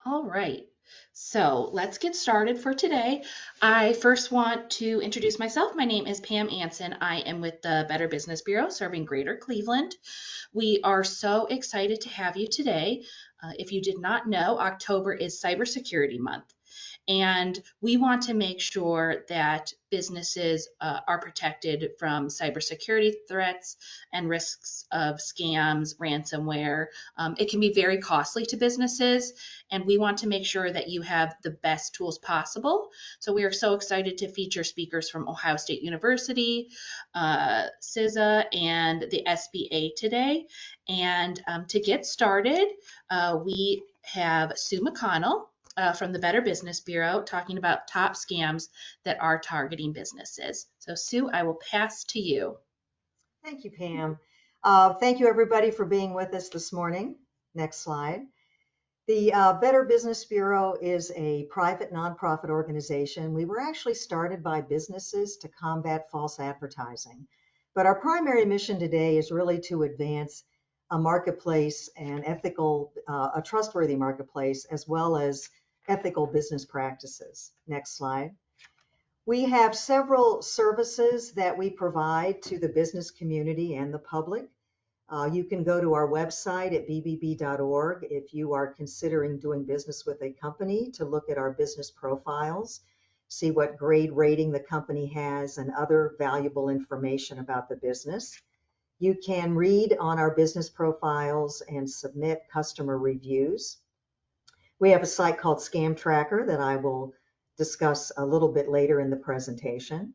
All right. So let's get started for today. I first want to introduce myself. My name is Pam Anson. I am with the Better Business Bureau serving Greater Cleveland. We are so excited to have you today. If you did not know, October is Cybersecurity Month. And we want to make sure that businesses are protected from cybersecurity threats and risks of scams, ransomware. It can be very costly to businesses, and we want to make sure that you have the best tools possible. So we are so excited to feature speakers from Ohio State University, CISA, and the SBA today. And to get started, we have Sue McConnell from the Better Business Bureau talking about top scams that are targeting businesses. So, Sue, I will pass to you. Thank you, Pam. Thank you, everybody, for being with us this morning. Next slide. The Better Business Bureau is a private nonprofit organization. We were actually started by businesses to combat false advertising. But our primary mission today is really to advance a marketplace and a trustworthy marketplace, as well as ethical business practices. Next slide. We have several services that we provide to the business community and the public. You can go to our website at bbb.org if you are considering doing business with a company to look at our business profiles, see what grade rating the company has, and other valuable information about the business. You can read on our business profiles and submit customer reviews. We have a site called Scam Tracker that I will discuss a little bit later in the presentation.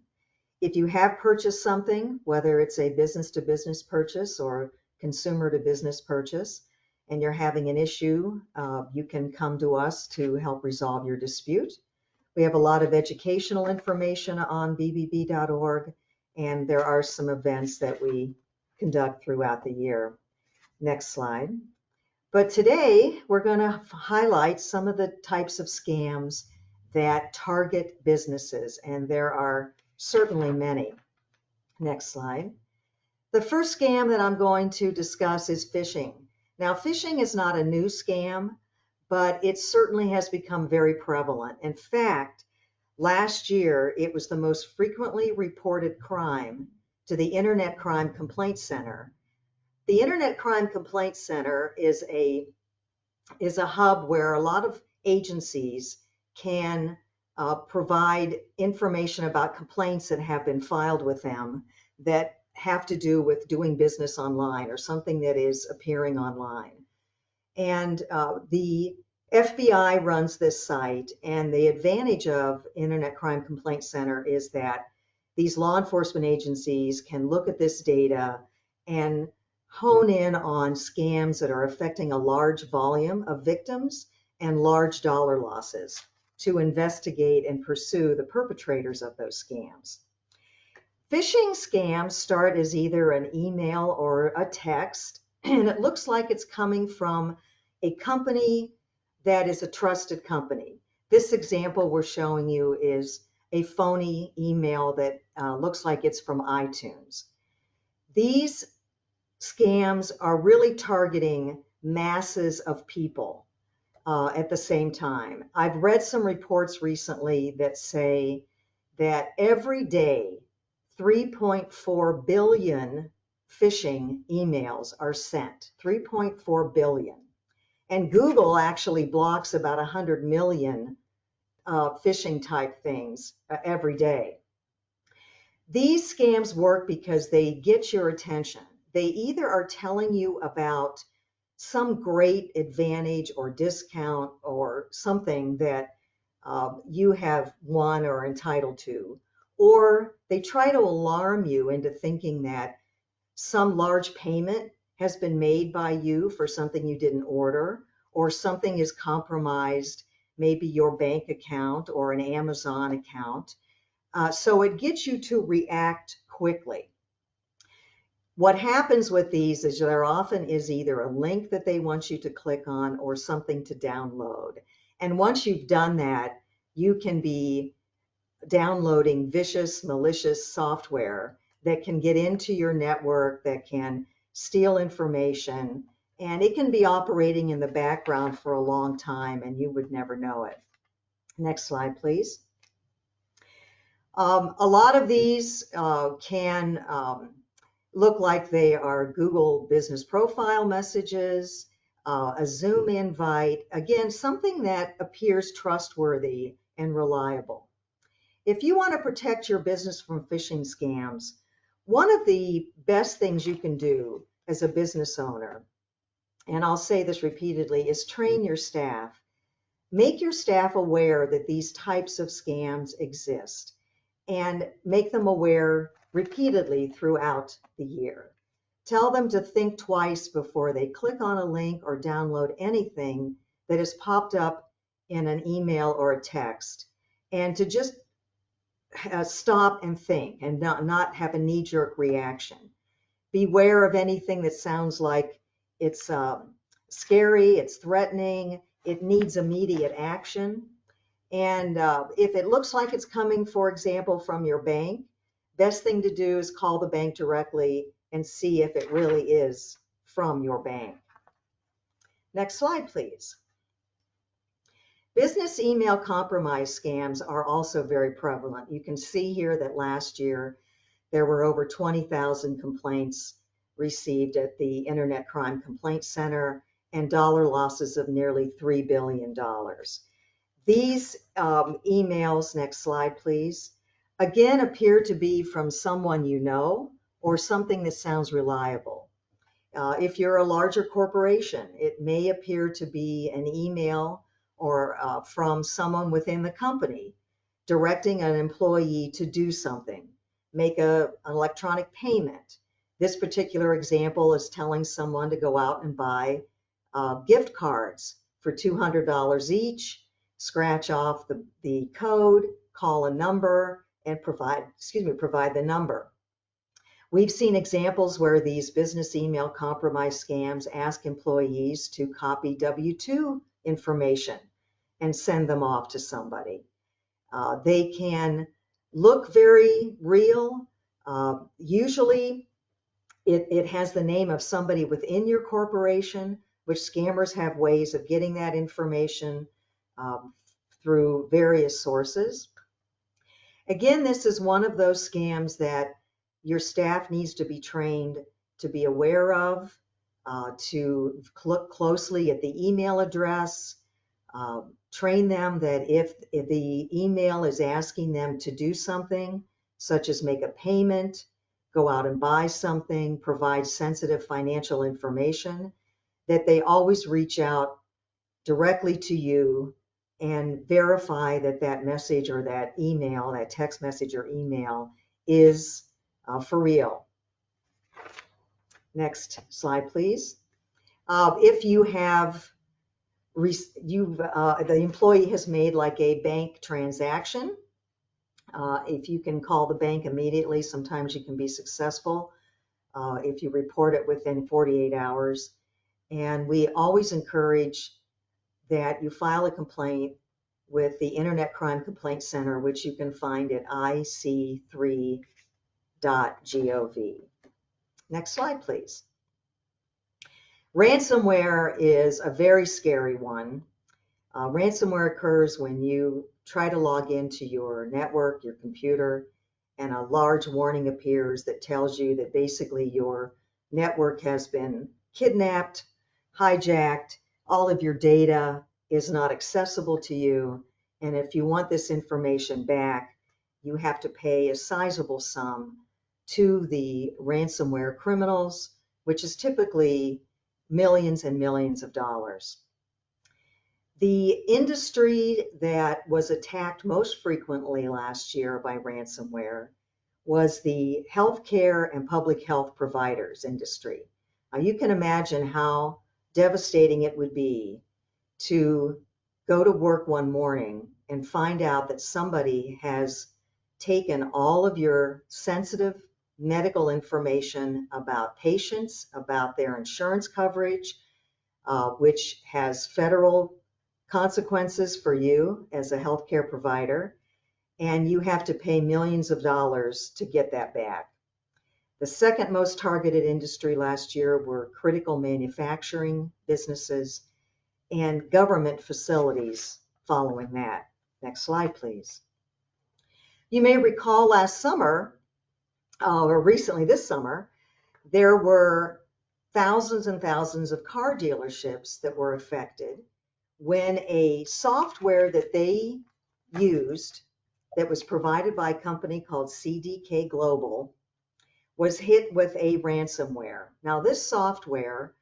If you have purchased something, whether it's a business-to-business purchase or consumer-to-business purchase, and you're having an issue, you can come to us to help resolve your dispute. We have a lot of educational information on bbb.org, and there are some events that we conduct throughout the year. Next slide. But today, we're going to highlight some of the types of scams that target businesses, and there are certainly many. Next slide. The first scam that I'm going to discuss is phishing. Now, phishing is not a new scam, but it certainly has become very prevalent. In fact, last year, it was the most frequently reported crime to the Internet Crime Complaint Center. The Internet Crime Complaint Center is a hub where a lot of agencies can provide information about complaints that have been filed with them that have to do with doing business online or something that is appearing online. And the FBI runs this site, and the advantage of Internet Crime Complaint Center is that these law enforcement agencies can look at this data and hone in on scams that are affecting a large volume of victims and large dollar losses to investigate and pursue the perpetrators of those scams. Phishing scams start as either an email or a text, and it looks like it's coming from a company that is a trusted company. This example we're showing you is a phony email that looks like it's from iTunes. These scams are really targeting masses of people at the same time. I've read some reports recently that say that every day 3.4 billion phishing emails are sent, 3.4 billion. And Google actually blocks about 100 million phishing type things every day. These scams work because they get your attention. They either are telling you about some great advantage or discount or something that you have won or are entitled to, or they try to alarm you into thinking that some large payment has been made by you for something you didn't order, or something is compromised, maybe your bank account or an Amazon account. So it gets you to react quickly. What happens with these is there often is either a link that they want you to click on or something to download. And once you've done that, you can be downloading vicious, malicious software that can get into your network, that can steal information and it can be operating in the background for a long time and you would never know it. Next slide, please. A lot of these can look like they are Google Business Profile messages, a Zoom invite, again, something that appears trustworthy and reliable. If you want to protect your business from phishing scams, one of the best things you can do as a business owner, and I'll say this repeatedly, is train your staff. Make your staff aware that these types of scams exist and make them aware repeatedly throughout the year. Tell them to think twice before they click on a link or download anything that has popped up in an email or a text, and to just stop and think and not have a knee-jerk reaction. Beware of anything that sounds like it's scary, it's threatening, it needs immediate action. And if it looks like it's coming, for example, from your bank, best thing to do is call the bank directly and see if it really is from your bank. Next slide, please. Business email compromise scams are also very prevalent. You can see here that last year there were over 20,000 complaints received at the Internet Crime Complaint Center and dollar losses of nearly $3 billion. These emails, next slide please, again appear to be from someone you know or something that sounds reliable. If you're a larger corporation, it may appear to be an email or from someone within the company directing an employee to do something, make an electronic payment. This particular example is telling someone to go out and buy gift cards for $200 each, scratch off the code, call a number, and provide the number. We've seen examples where these business email compromise scams ask employees to copy W-2 information and send them off to somebody. They can look very real. Usually it has the name of somebody within your corporation, which scammers have ways of getting that information through various sources. Again, this is one of those scams that your staff needs to be trained to be aware of, to look closely at the email address, train them that if the email is asking them to do something, such as make a payment, go out and buy something, provide sensitive financial information, that they always reach out directly to you and verify that that message or that email, that text message or email is for real. Next slide, please. If you have the employee has made like a bank transaction, if you can call the bank immediately, sometimes you can be successful if you report it within 48 hours. And we always encourage that you file a complaint with the Internet Crime Complaint Center, which you can find at ic3.gov. Next slide, please. Ransomware is a very scary one. Ransomware occurs when you try to log into your network, your computer, and a large warning appears that tells you that basically your network has been kidnapped, hijacked, all of your data is not accessible to you, and if you want this information back, you have to pay a sizable sum to the ransomware criminals, which is typically millions and millions of dollars. The industry that was attacked most frequently last year by ransomware was the healthcare and public health providers industry. Now you can imagine how devastating it would be to go to work one morning and find out that somebody has taken all of your sensitive medical information about patients, about their insurance coverage, which has federal consequences for you as a healthcare provider, and you have to pay millions of dollars to get that back. The second most targeted industry last year were critical manufacturing businesses and government facilities following that. Next slide, please. You may recall last summer, or recently this summer, there were thousands and thousands of car dealerships that were affected when a software that they used that was provided by a company called CDK Global was hit with a ransomware. Now, this software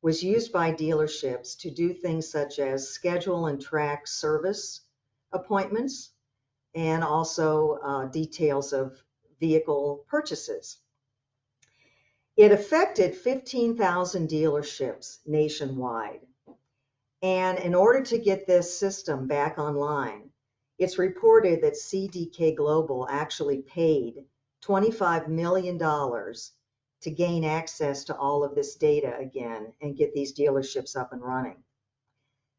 was used by dealerships to do things such as schedule and track service appointments and also details of vehicle purchases. It affected 15,000 dealerships nationwide. And in order to get this system back online, it's reported that CDK Global actually paid $25 million to gain access to all of this data again and get these dealerships up and running.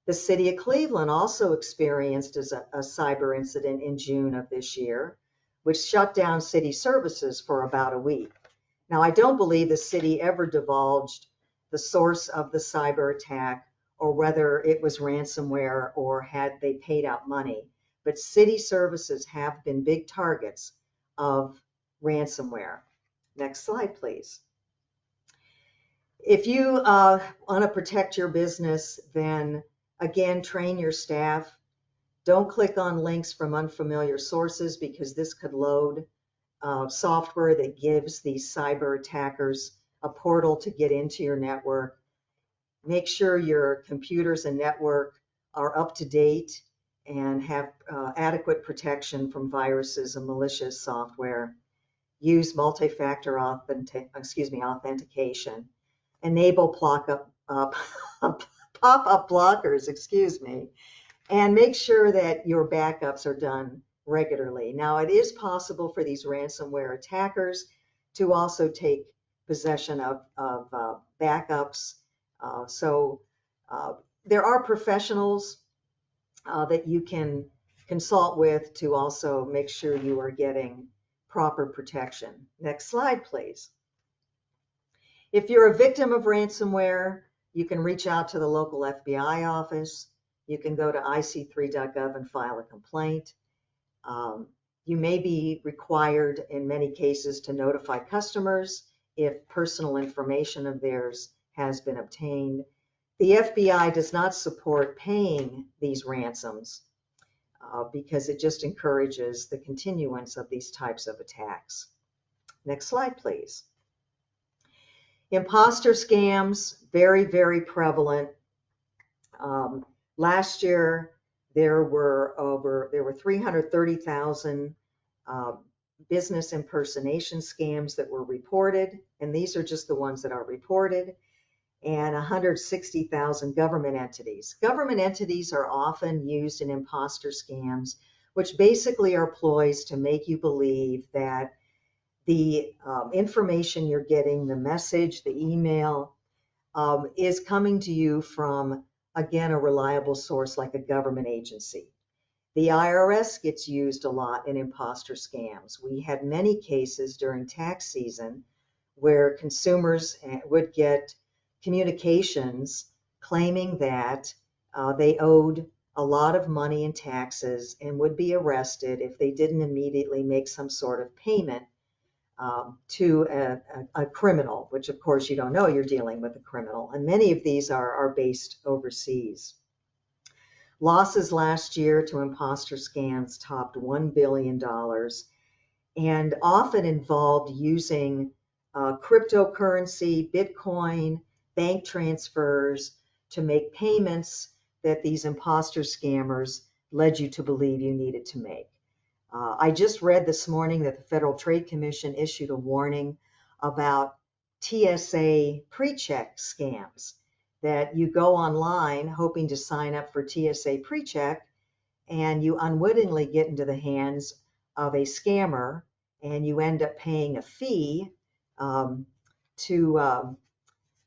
The city of Cleveland also experienced a cyber incident in June of this year, which shut down city services for about a week. Now, I don't believe the city ever divulged the source of the cyber attack or whether it was ransomware or had they paid out money, but city services have been big targets of ransomware. Next slide, please. If you want to protect your business, then again, train your staff. Don't click on links from unfamiliar sources because this could load software that gives these cyber attackers a portal to get into your network. Make sure your computers and network are up to date and have adequate protection from viruses and malicious software. Use multi-factor authentication. Enable pop-up blockers, and make sure that your backups are done regularly. Now, it is possible for these ransomware attackers to also take possession of backups. So there are professionals that you can consult with to also make sure you are getting proper protection. Next slide, please. If you're a victim of ransomware, you can reach out to the local FBI office. You can go to ic3.gov and file a complaint. You may be required in many cases to notify customers if personal information of theirs has been obtained. The FBI does not support paying these ransoms because it just encourages the continuance of these types of attacks. Next slide, please. Imposter scams, very, very prevalent. Last year, there were 330,000 business impersonation scams that were reported, and these are just the ones that are reported, and 160,000 government entities. Government entities are often used in imposter scams, which basically are ploys to make you believe that the information you're getting, the message, the email, is coming to you from, again, a reliable source like a government agency. The IRS gets used a lot in imposter scams. We had many cases during tax season where consumers would get communications claiming that they owed a lot of money in taxes and would be arrested if they didn't immediately make some sort of payment to a criminal, which of course you don't know you're dealing with a criminal. And many of these are based overseas. Losses last year to imposter scams topped $1 billion and often involved using cryptocurrency, Bitcoin, bank transfers to make payments that these imposter scammers led you to believe you needed to make. I just read this morning that the Federal Trade Commission issued a warning about TSA pre-check scams, that you go online hoping to sign up for TSA pre-check and you unwittingly get into the hands of a scammer and you end up paying a fee to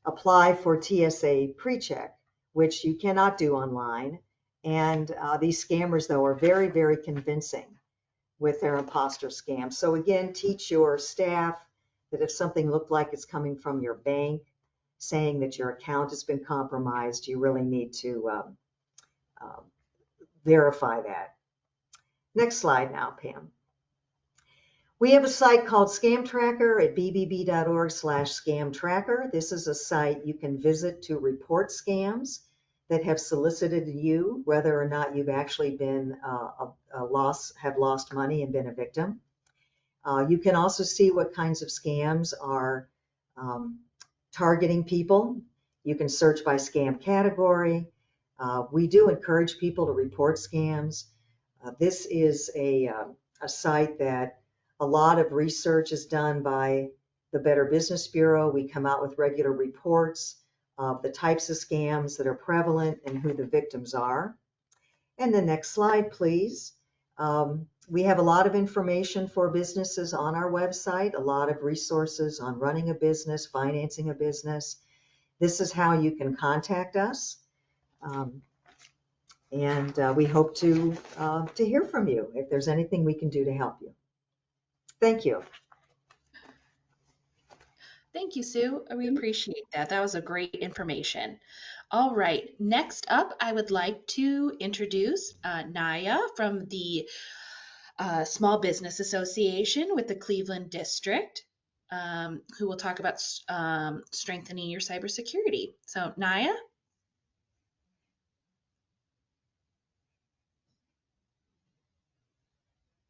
apply for TSA pre-check, which you cannot do online. And these scammers, though, are very, very convincing with their imposter scams. So again, teach your staff that if something looked like it's coming from your bank, saying that your account has been compromised, you really need to um, verify that. Next slide now, Pam. We have a site called Scam Tracker at bbb.org/scam tracker. This is a site you can visit to report scams that have solicited you, whether or not you've actually been have lost money and been a victim. You can also see what kinds of scams are targeting people. You can search by scam category. We do encourage people to report scams. This is a site that a lot of research is done by the Better Business Bureau. We come out with regular reports of the types of scams that are prevalent and who the victims are. And the next slide, please. We have a lot of information for businesses on our website, a lot of resources on running a business, financing a business. This is how you can contact us. And we hope to hear from you if there's anything we can do to help you. Thank you. Thank you, Sue. We appreciate that. That was a great information. All right, next up, I would like to introduce Naya from the Small Business Association with the Cleveland District, who will talk about strengthening your cybersecurity. So, Naya?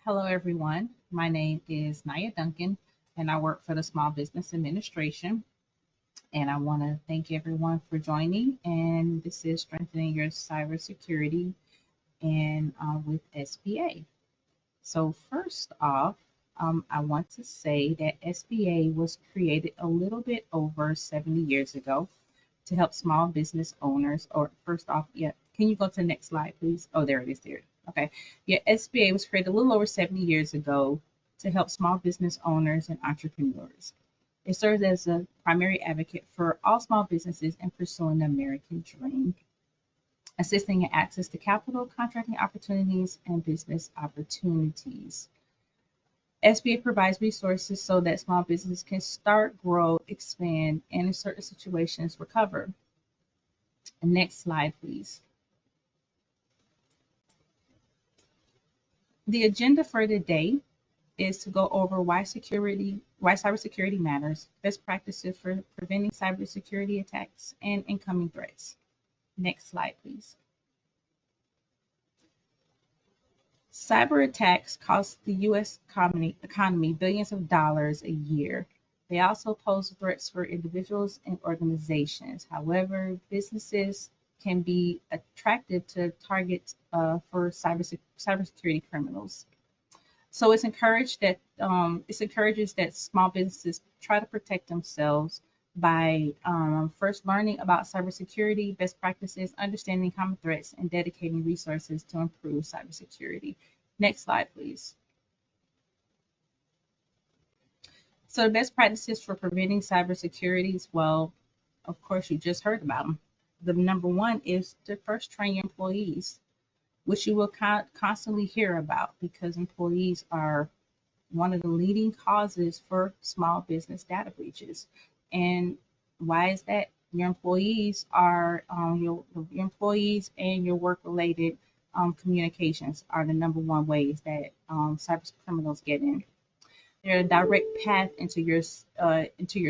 Hello, everyone. My name is Naya Duncan, and I work for the Small Business Administration. And I want to thank everyone for joining. And this is Strengthening Your Cybersecurity and with SBA. So first off, I want to say that SBA was created a little bit over 70 years ago to help small business owners. Or first off, yeah, can you go to the next slide, please? Oh, there it is. There. Okay. Yeah, SBA was created a little over 70 years ago to help small business owners and entrepreneurs. It serves as a primary advocate for all small businesses in pursuing the American dream, assisting in access to capital, contracting opportunities, and business opportunities. SBA provides resources so that small businesses can start, grow, expand, and in certain situations, recover. Next slide, please. The agenda for today is to go over why cybersecurity matters, best practices for preventing cybersecurity attacks, and incoming threats. Next slide, please. Cyber attacks cost the U.S. economy billions of dollars a year. They also pose threats for individuals and organizations. However, businesses can be attractive to targets for cybersecurity criminals. So it encourages that small businesses try to protect themselves by first learning about cybersecurity, best practices, understanding common threats, and dedicating resources to improve cybersecurity. Next slide, please. So the best practices for preventing cybersecurity, well, of course, you just heard about them. The number one is to first train your employees, which you will constantly hear about because employees are one of the leading causes for small business data breaches. And why is that? Your employees are your employees and your work-related communications are the number one ways that cyber criminals get in. They're a direct path into your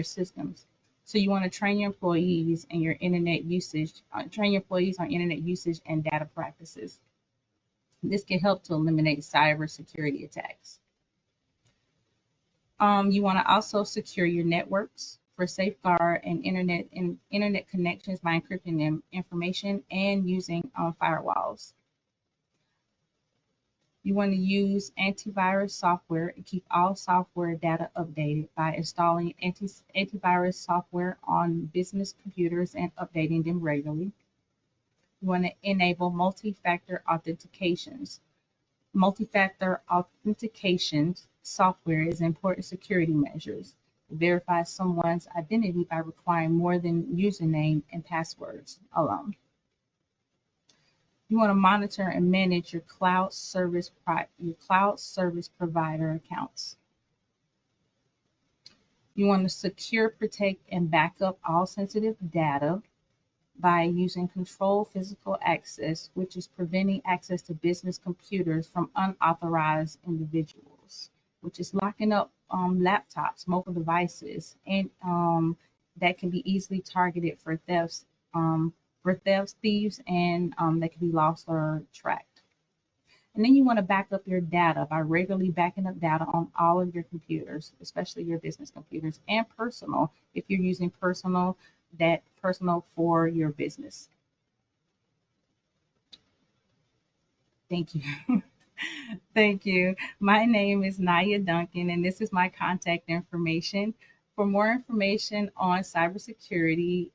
systems. So you want to train your employees and your internet usage. Train your employees on internet usage and data practices. This can help to eliminate cybersecurity attacks. You want to also secure your networks for safeguard and internet connections by encrypting information and using firewalls. You want to use antivirus software and keep all software data updated by installing antivirus software on business computers and updating them regularly. You want to enable multi-factor authentications. Multi-factor authentication software is important security measures. It verifies someone's identity by requiring more than username and passwords alone. You want to monitor and manage your cloud service provider accounts. You want to secure, protect, and back up all sensitive data by using controlled physical access, which is preventing access to business computers from unauthorized individuals, which is locking up laptops, mobile devices, and that can be easily targeted for thefts, thieves, and they can be lost or tracked. And then you want to back up your data by regularly backing up data on all of your computers, especially your business computers and personal, if you're using personal for your business. Thank you. Thank you. My name is Naya Duncan, and this is my contact information. For more information on cybersecurity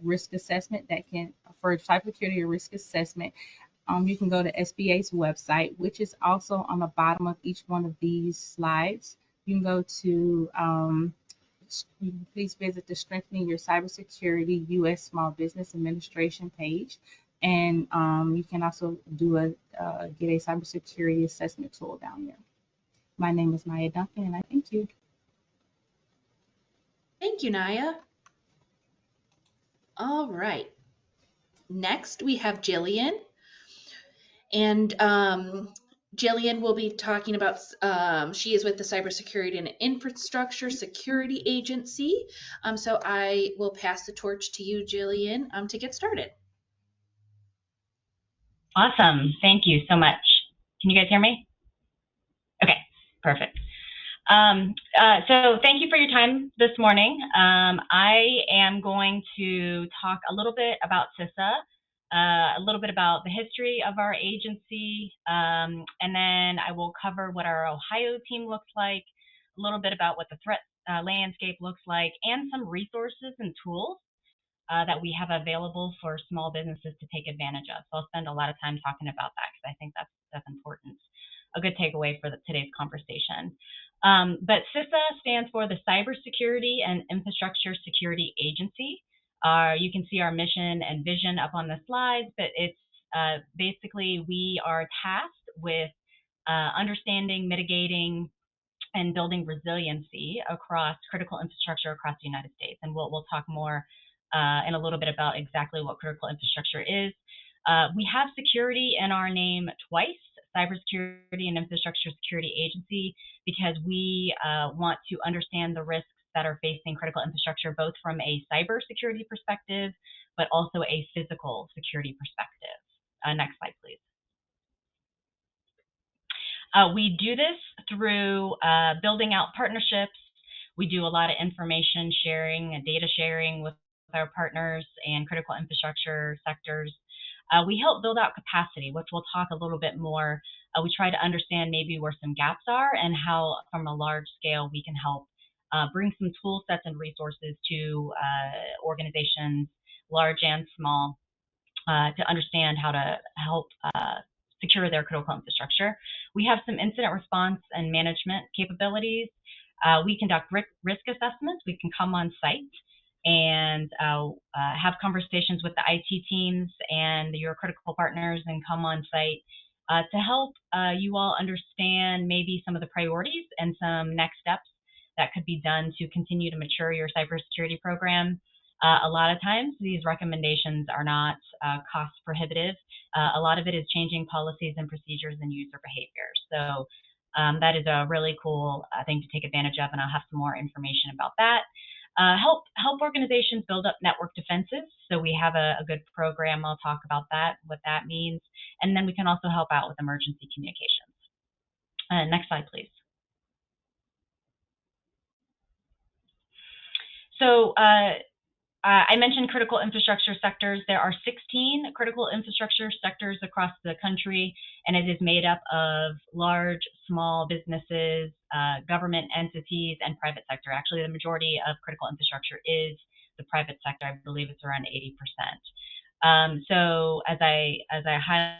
risk assessment, for cybersecurity risk assessment, you can go to SBA's website, which is also on the bottom of each one of these slides. You can go to, please visit the Strengthening Your Cybersecurity U.S. Small Business Administration page. And you can also get a cybersecurity assessment tool down there. My name is Naya Duncan, and I thank you. Thank you, Naya. All right. Next, we have Jillian. And Jillian will be talking about, she is with the Cybersecurity and Infrastructure Security Agency. So I will pass the torch to you, Jillian, to get started. Awesome. Thank you so much. Can you guys hear me? Okay, perfect. So thank you for your time this morning. I am going to talk a little bit about CISA, a little bit about the history of our agency, and then I will cover what our Ohio team looks like, a little bit about what the threat landscape looks like, and some resources and tools that we have available for small businesses to take advantage of. So I'll spend a lot of time talking about that because I think that's important. A good takeaway for today's conversation. But CISA stands for the Cybersecurity and Infrastructure Security Agency. You can see our mission and vision up on the slides, but it's basically we are tasked with understanding, mitigating, and building resiliency across critical infrastructure across the United States. And we'll talk more in a little bit about exactly what critical infrastructure is. We have security in our name twice, Cybersecurity and Infrastructure Security Agency, because we want to understand the risks that are facing critical infrastructure, both from a cybersecurity perspective, but also a physical security perspective. Next slide, please. We do this through building out partnerships. We do a lot of information sharing and data sharing with our partners and critical infrastructure sectors. We help build out capacity, which we'll talk a little bit more. We try to understand maybe where some gaps are and how from a large scale we can help bring some tool sets and resources to organizations, large and small, to understand how to help secure their critical infrastructure. We have some incident response and management capabilities. We conduct risk assessments. We can come on site and have conversations with the IT teams and your critical partners and come on site to help you all understand maybe some of the priorities and some next steps that could be done to continue to mature your cybersecurity program. A lot of times these recommendations are not cost prohibitive. A lot of it is changing policies and procedures and user behavior. So that is a really cool thing to take advantage of, and I'll have some more information about that. Help organizations build up network defenses. So we have a good program. I'll talk about that, what that means. And then we can also help out with emergency communications. Next slide, please. So I mentioned critical infrastructure sectors. There are 16 critical infrastructure sectors across the country, and it is made up of large, small businesses, government entities, and private sector. Actually, the majority of critical infrastructure is the private sector. I believe it's around 80%. So as I highlighted,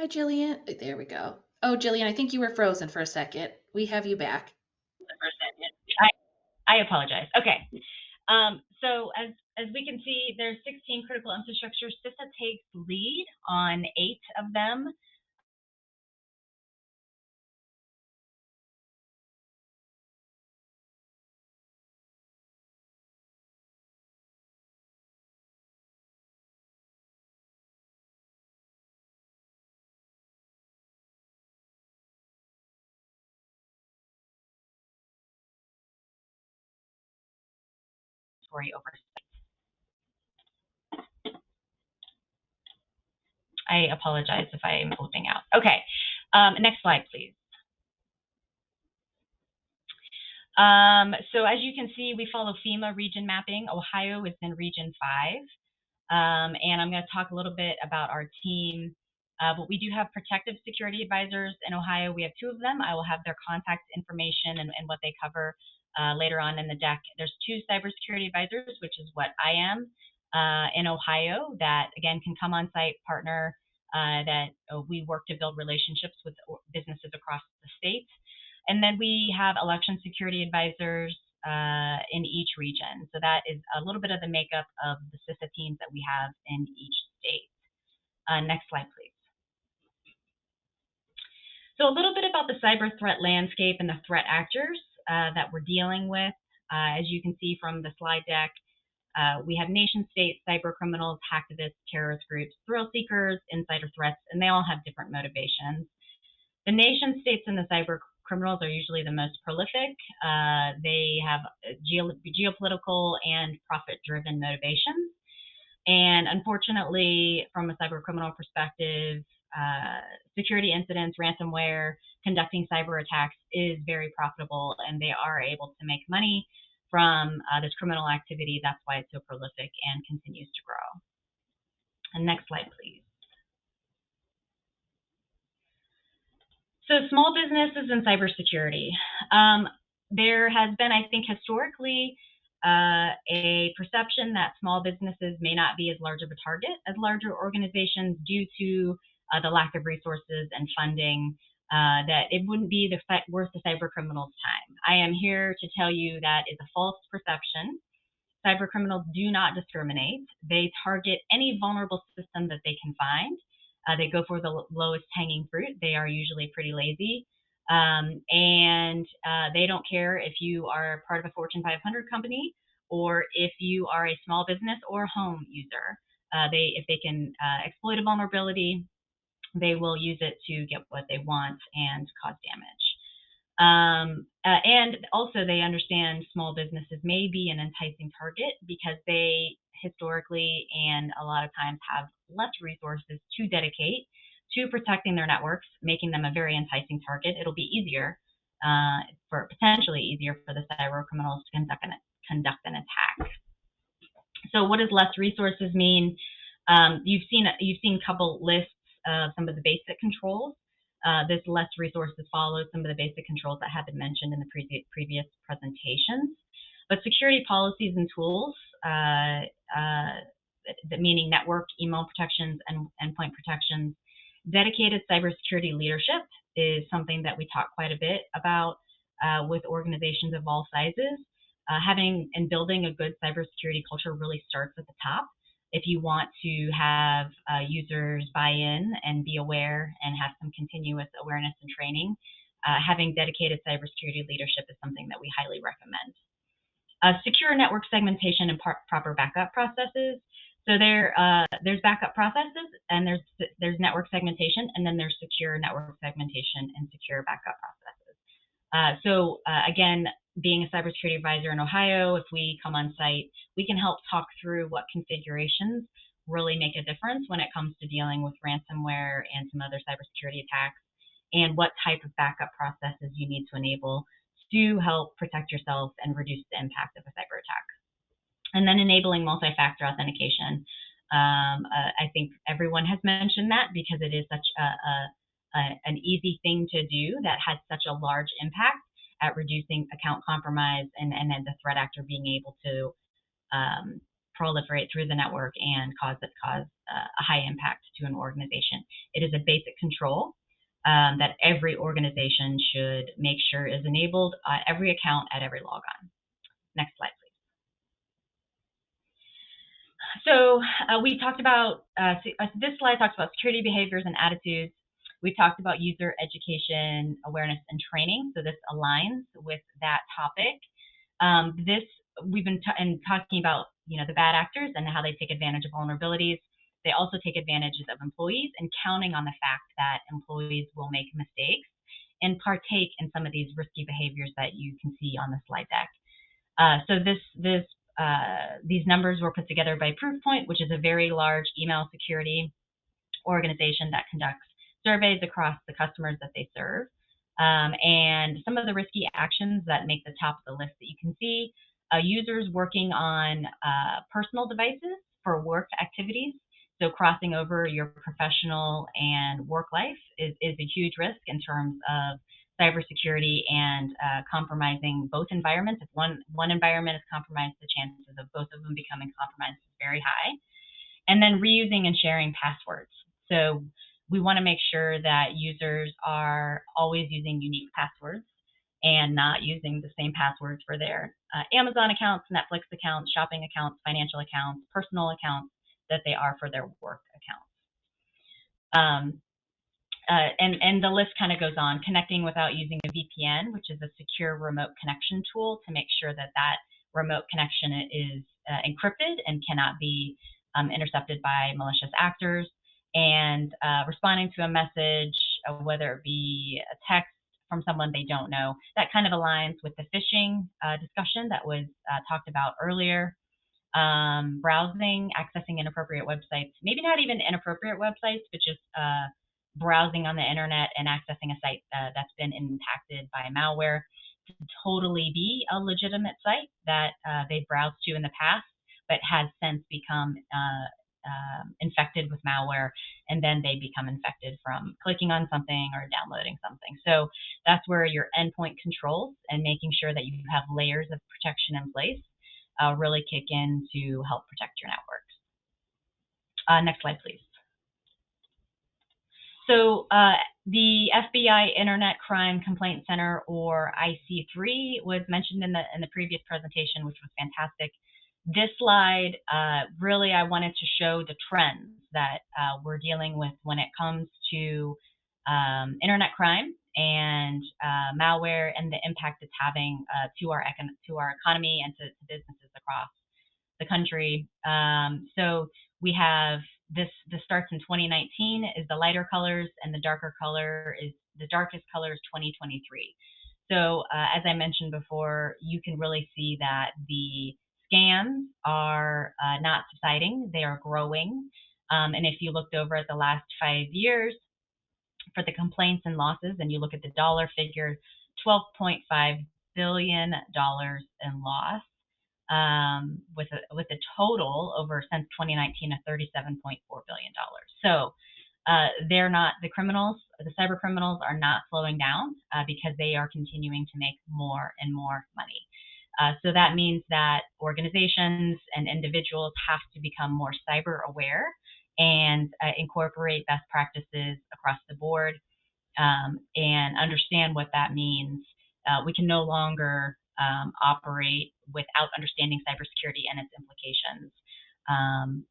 Hi, Jillian. There we go. Oh, Jillian, I think you were frozen for a second. We have you back. I apologize. Okay. So as we can see, there's 16 critical infrastructures. CISA takes lead on 8 of them. Oversight. I apologize if I am flipping out. Okay. Next slide, please. So as you can see, we follow FEMA region mapping. Ohio is in region 5. And I'm going to talk a little bit about our team. But we do have protective security advisors in Ohio. We have 2 of them. I will have their contact information and what they cover later on in the deck. There's 2 cybersecurity advisors, which is what I am in Ohio, that again can come on site, partner, that we work to build relationships with businesses across the state. And then we have election security advisors in each region. So that is a little bit of the makeup of the CISA teams that we have in each state. Next slide, please. So a little bit about the cyber threat landscape and the threat actors that we're dealing with. As you can see from the slide deck, we have nation states, cyber criminals, hacktivists, terrorist groups, thrill seekers, insider threats, and they all have different motivations. The nation states and the cyber criminals are usually the most prolific. They have geopolitical and profit-driven motivations. And unfortunately, from a cyber criminal perspective, security incidents, ransomware, conducting cyber attacks is very profitable, and they are able to make money from this criminal activity. That's why it's so prolific and continues to grow. And next slide, please. So small businesses and cybersecurity. There has been, I think, historically a perception that small businesses may not be as large of a target as larger organizations due to the lack of resources and funding, that it wouldn't be worth the cyber criminals' time. I am here to tell you that is a false perception. Cyber criminals do not discriminate. They target any vulnerable system that they can find. They go for the lowest hanging fruit. They are usually pretty lazy. And they don't care if you are part of a Fortune 500 company or if you are a small business or home user. If they can exploit a vulnerability, they will use it to get what they want and cause damage. And also they understand small businesses may be an enticing target because they historically and a lot of times have less resources to dedicate to protecting their networks, making them a very enticing target. It'll be easier, potentially easier for the cyber criminals to conduct an attack. So what does less resources mean? You've seen a couple lists of some of the basic controls. This less resources follows some of the basic controls that have been mentioned in the previous presentations. But security policies and tools, meaning network, email protections, and endpoint protections, dedicated cybersecurity leadership is something that we talk quite a bit about with organizations of all sizes. Having and building a good cybersecurity culture really starts at the top. If you want to have users buy in and be aware and have some continuous awareness and training, having dedicated cybersecurity leadership is something that we highly recommend. Secure network segmentation and proper backup processes. So there's backup processes, and there's network segmentation, and then there's secure network segmentation and secure backup processes. Again, being a cybersecurity advisor in Ohio, if we come on site, we can help talk through what configurations really make a difference when it comes to dealing with ransomware and some other cybersecurity attacks, and what type of backup processes you need to enable to help protect yourself and reduce the impact of a cyber attack. And then enabling multi-factor authentication. I think everyone has mentioned that because it is such an easy thing to do that has such a large impact at reducing account compromise and then the threat actor being able to proliferate through the network and cause a high impact to an organization. It is a basic control that every organization should make sure is enabled every account at every logon. Next slide, please. So we talked about, this slide talks about security behaviors and attitudes. We talked about user education, awareness, and training. So this aligns with that topic. We've been talking about, the bad actors and how they take advantage of vulnerabilities. They also take advantages of employees and counting on the fact that employees will make mistakes and partake in some of these risky behaviors that you can see on the slide deck. So these numbers were put together by Proofpoint, which is a very large email security organization that conducts surveys across the customers that they serve. And some of the risky actions that make the top of the list that you can see, users working on personal devices for work activities. So crossing over your professional and work life is a huge risk in terms of cybersecurity and compromising both environments. If one environment is compromised, the chances of both of them becoming compromised is very high. And then reusing and sharing passwords. So we want to make sure that users are always using unique passwords and not using the same passwords for their Amazon accounts, Netflix accounts, shopping accounts, financial accounts, personal accounts that they are for their work accounts. And the list kind of goes on, connecting without using a VPN, which is a secure remote connection tool to make sure that that remote connection is encrypted and cannot be intercepted by malicious actors, and responding to a message, whether it be a text from someone they don't know. That kind of aligns with the phishing discussion that was talked about earlier. Browsing, accessing inappropriate websites, maybe not even inappropriate websites, but just browsing on the internet and accessing a site that's been impacted by malware to totally be a legitimate site that they've browsed to in the past, but has since become infected with malware, and then they become infected from clicking on something or downloading something. So that's where your endpoint controls and making sure that you have layers of protection in place really kick in to help protect your networks. Next slide, please. So the FBI Internet Crime Complaint Center, or IC3, was mentioned in the previous presentation, which was fantastic. This slide, really, I wanted to show the trends that we're dealing with when it comes to internet crime and malware, and the impact it's having to our economy and to businesses across the country. So we have this starts in 2019 is the lighter colors, and the darker color is the darkest color is 2023. So as I mentioned before, you can really see that the scams are not subsiding, they are growing. And if you looked over at the last 5 years for the complaints and losses, and you look at the dollar figure, $12.5 billion in loss, with a total over since 2019 of $37.4 billion. So they're not, the criminals, the cyber criminals are not slowing down because they are continuing to make more and more money. So that means that organizations and individuals have to become more cyber aware and incorporate best practices across the board and understand what that means. We can no longer operate without understanding cybersecurity and its implications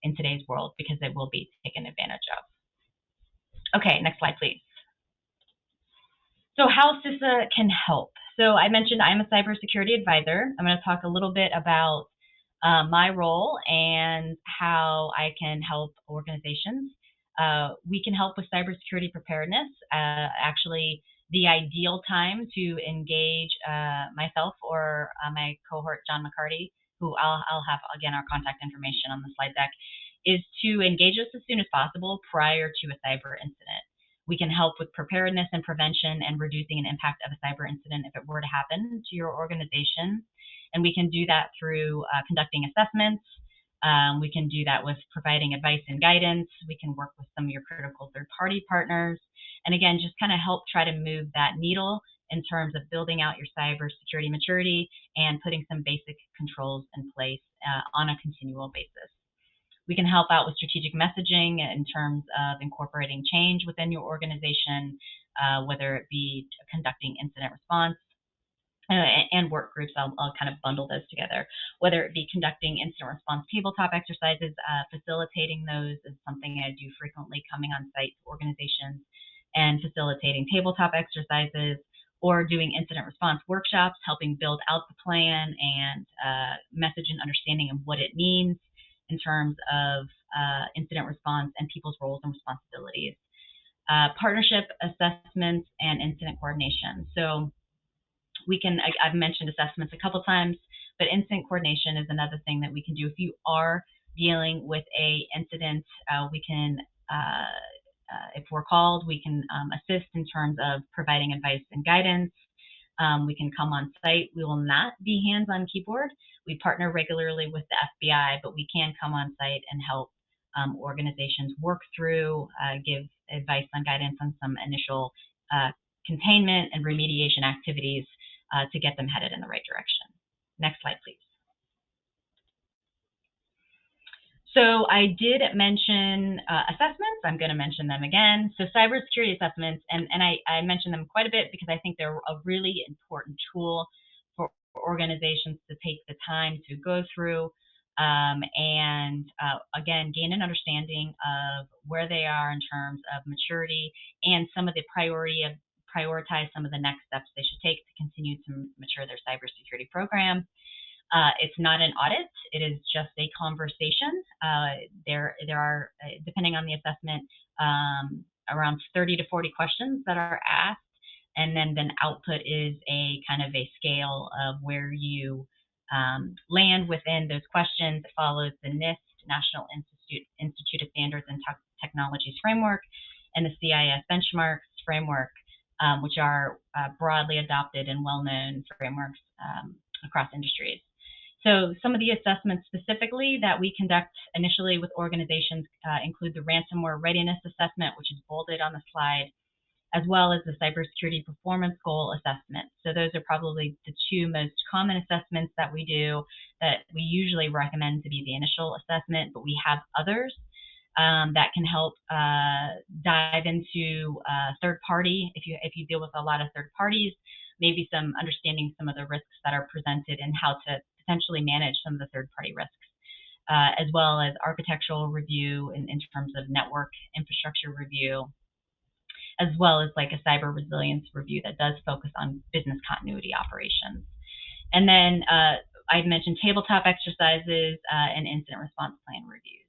in today's world, because it will be taken advantage of. Okay, next slide, please. So how CISA can help. So I mentioned I'm a cybersecurity advisor. I'm going to talk a little bit about my role and how I can help organizations. We can help with cybersecurity preparedness. Actually, the ideal time to engage myself or my cohort, John McCarty, who I'll have, again, our contact information on the slide deck, is to engage us as soon as possible prior to a cyber incident. We can help with preparedness and prevention and reducing an impact of a cyber incident if it were to happen to your organization. And we can do that through conducting assessments. We can do that with providing advice and guidance. We can work with some of your critical third-party partners. And again, just kind of help try to move that needle in terms of building out your cybersecurity maturity and putting some basic controls in place on a continual basis. We can help out with strategic messaging in terms of incorporating change within your organization, whether it be conducting incident response and work groups. I'll kind of bundle those together. Whether it be conducting incident response tabletop exercises, facilitating those is something I do frequently, coming on site to organizations and facilitating tabletop exercises, or doing incident response workshops, helping build out the plan and message and understanding of what it means in terms of incident response and people's roles and responsibilities. Partnership assessments and incident coordination. So we can, I've mentioned assessments a couple times, but incident coordination is another thing that we can do. If you are dealing with a incident, we can, if we're called, we can assist in terms of providing advice and guidance. We can come on site. We will not be hands on keyboard. We partner regularly with the FBI, but we can come on site and help organizations work through, give advice and guidance on some initial containment and remediation activities to get them headed in the right direction. Next slide, please. So I did mention assessments. I'm going to mention them again. So cybersecurity assessments, and I mention them quite a bit because I think they're a really important tool for organizations to take the time to go through and again, gain an understanding of where they are in terms of maturity and some of the prioritize some of the next steps they should take to continue to mature their cybersecurity program. It's not an audit. It is just a conversation. There are, depending on the assessment, around 30 to 40 questions that are asked, and then output is a kind of a scale of where you land within those questions. It follows the NIST, National Institute of Standards and Technologies framework, and the CISA benchmarks framework, which are broadly adopted and well-known frameworks across industries. So some of the assessments specifically that we conduct initially with organizations include the ransomware readiness assessment, which is bolded on the slide, as well as the cybersecurity performance goal assessment. So those are probably the two most common assessments that we do that we usually recommend to be the initial assessment, but we have others that can help dive into third party. If you deal with a lot of third parties, maybe some understanding some of the risks that are presented and how to potentially manage some of the third party risks, as well as architectural review in terms of network infrastructure review, as well as like a cyber resilience review that does focus on business continuity operations. And then I've mentioned tabletop exercises and incident response plan reviews.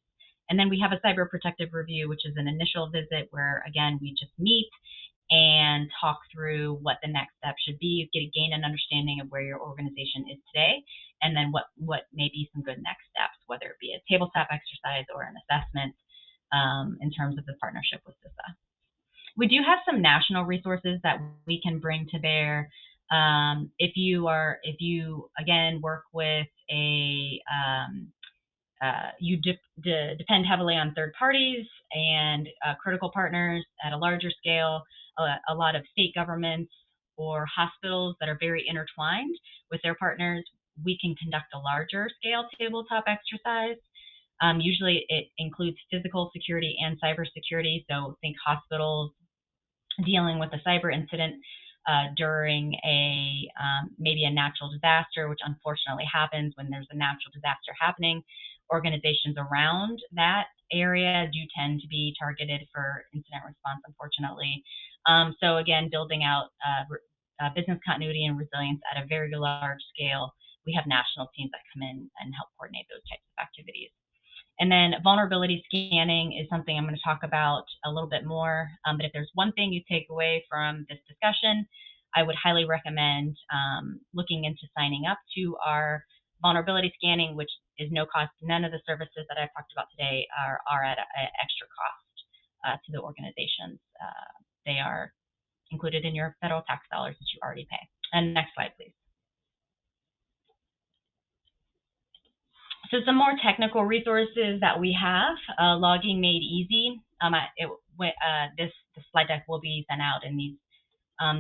And then we have a cyber protective review, which is an initial visit where, again, we just meet and talk through what the next step should be, gain an understanding of where your organization is today, and then what may be some good next steps, whether it be a tabletop exercise or an assessment in terms of the partnership with CISA. We do have some national resources that we can bring to bear. If you again work with a you depend heavily on third parties and critical partners at a larger scale, a lot of state governments or hospitals that are very intertwined with their partners, we can conduct a larger scale tabletop exercise. Usually it includes physical security and cybersecurity. So think hospitals dealing with a cyber incident during maybe a natural disaster, which unfortunately happens when there's a natural disaster happening. Organizations around that area do tend to be targeted for incident response, unfortunately. So again, building out business continuity and resilience at a very large scale, we have national teams that come in and help coordinate those types of activities. And then vulnerability scanning is something I'm going to talk about a little bit more. But if there's one thing you take away from this discussion, I would highly recommend looking into signing up to our vulnerability scanning, which is no cost. None of the services that I've talked about today are at an extra cost to the organizations. They are included in your federal tax dollars that you already pay. And next slide, please. So some more technical resources that we have, Logging Made Easy. This slide deck will be sent out in these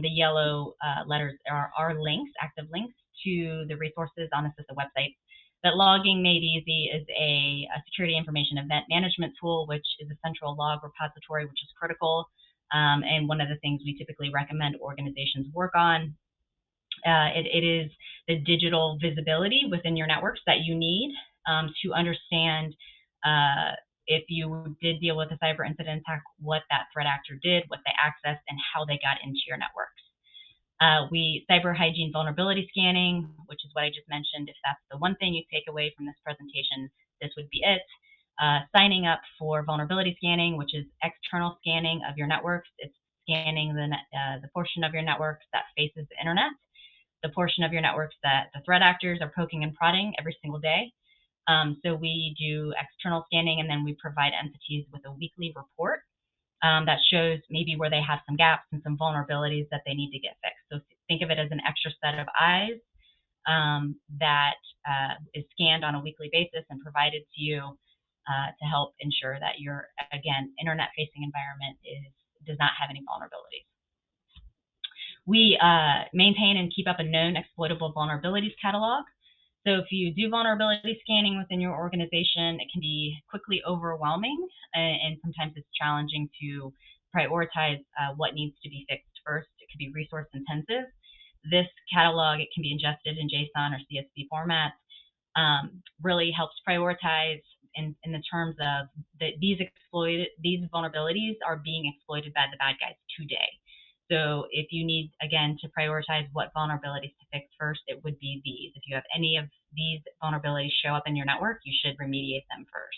The yellow letters are links, active links to the resources on the CISA website. But logging made easy is a security information event management tool, which is a central log repository, which is critical, and one of the things we typically recommend organizations work on. It is the digital visibility within your networks that you need to understand if you did deal with a cyber incident attack, what that threat actor did, what they accessed, and how they got into your networks. Cyber hygiene vulnerability scanning, which is what I just mentioned. If that's the one thing you take away from this presentation, this would be it. Signing up for vulnerability scanning, which is external scanning of your networks. It's scanning the portion of your networks that faces the internet, the portion of your networks that the threat actors are poking and prodding every single day. So we do external scanning, and then we provide entities with a weekly report that shows maybe where they have some gaps and some vulnerabilities that they need to get fixed. So think of it as an extra set of eyes that is scanned on a weekly basis and provided to you to help ensure that your, again, internet-facing environment does not have any vulnerabilities. We maintain and keep up a known exploitable vulnerabilities catalog. So if you do vulnerability scanning within your organization, it can be quickly overwhelming, and sometimes it's challenging to prioritize what needs to be fixed first. It could be resource intensive. This catalog, it can be ingested in JSON or CSV format, really helps prioritize in the terms of these vulnerabilities are being exploited by the bad guys today. So if you need, again, to prioritize what vulnerabilities to fix first, it would be these. If you have any of these vulnerabilities show up in your network, you should remediate them first.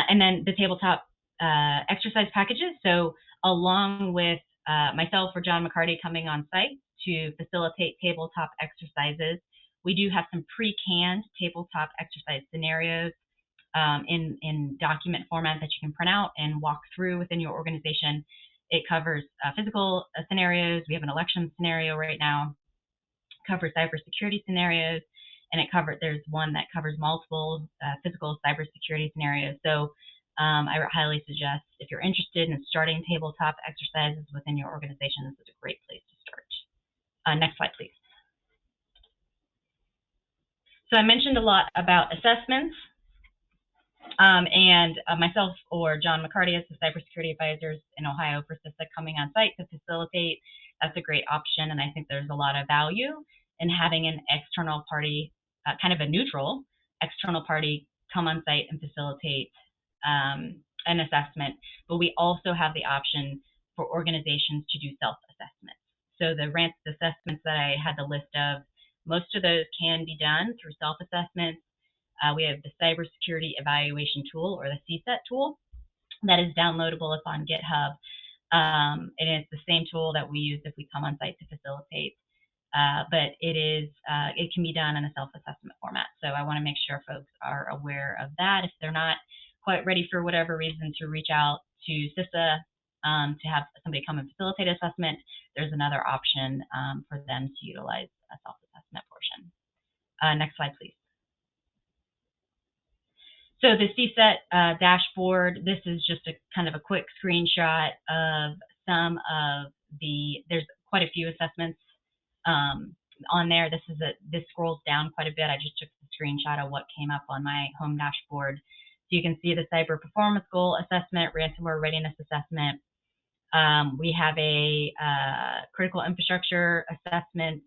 And then the tabletop exercise packages. So along with myself or John McCarty coming on site to facilitate tabletop exercises, we do have some pre-canned tabletop exercise scenarios in document format that you can print out and walk through within your organization. It covers physical scenarios. We have an election scenario right now. Covers cybersecurity scenarios, and there's one that covers multiple physical cybersecurity scenarios. So I highly suggest, if you're interested in starting tabletop exercises within your organization, this is a great place to start. Next slide, please. So I mentioned a lot about assessments. And myself or John McCarty as the cybersecurity advisors in Ohio for CISA coming on site to facilitate, that's a great option. And I think there's a lot of value in having an external party, kind of a neutral external party, come on site and facilitate an assessment. But we also have the option for organizations to do self-assessments. So the RANT assessments that I had the list of, most of those can be done through self-assessments. We have the Cybersecurity Evaluation Tool, or the CSET tool, that is downloadable. It's on GitHub. And it's the same tool that we use if we come on site to facilitate. But it can be done in a self-assessment format. So I want to make sure folks are aware of that. If they're not quite ready for whatever reason to reach out to CISA to have somebody come and facilitate assessment, there's another option for them to utilize a self-assessment portion. Next slide, please. So the CSET dashboard, this is just a kind of a quick screenshot of some of there's quite a few assessments on there. This scrolls down quite a bit. I just took the screenshot of what came up on my home dashboard. So you can see the cyber performance goal assessment, ransomware readiness assessment. We have a critical infrastructure assessment.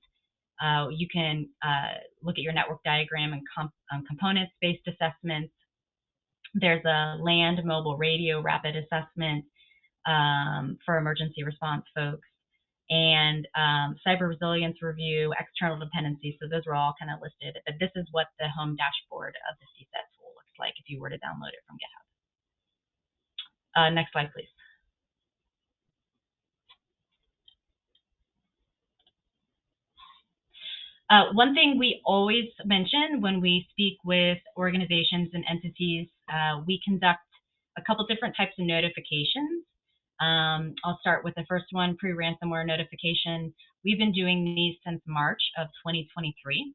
You can look at your network diagram and components-based assessments. There's a land mobile radio rapid assessment for emergency response folks, and cyber resilience review, external dependencies. So those are all kind of listed. But this is what the home dashboard of the CSET tool looks like if you were to download it from GitHub. Next slide, please. One thing we always mention when we speak with organizations and entities, we conduct a couple different types of notifications. I'll start with the first one, pre-ransomware notification. We've been doing these since March of 2023.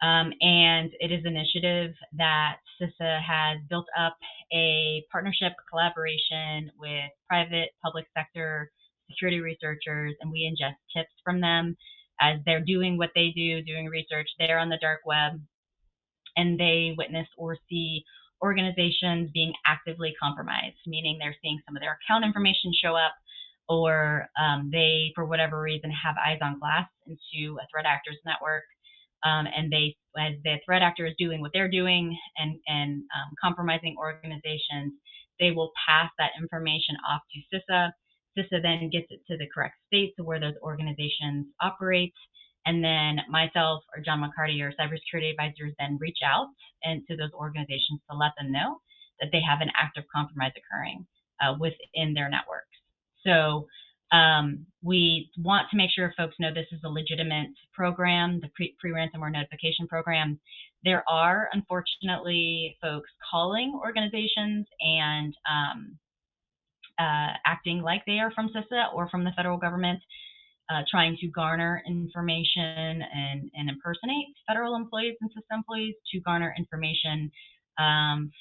And it is an initiative that CISA has built up a partnership, collaboration with private, public sector, security researchers, and we ingest tips from them as they're doing what they do, doing research. They're on the dark web, and they witness or see organizations being actively compromised, meaning they're seeing some of their account information show up, or they, for whatever reason, have eyes on glass into a threat actor's network. And they, as the threat actor is doing what they're doing and compromising organizations, they will pass that information off to CISA. CISA then gets it to the correct states where those organizations operate. And then myself or John McCarty or cybersecurity advisors then reach out and to those organizations to let them know that they have an active compromise occurring within their networks. So we want to make sure folks know this is a legitimate program, the pre-ransomware notification program. There are, unfortunately, folks calling organizations and acting like they are from CISA or from the federal government, trying to garner information and impersonate federal employees and CISA employees to garner information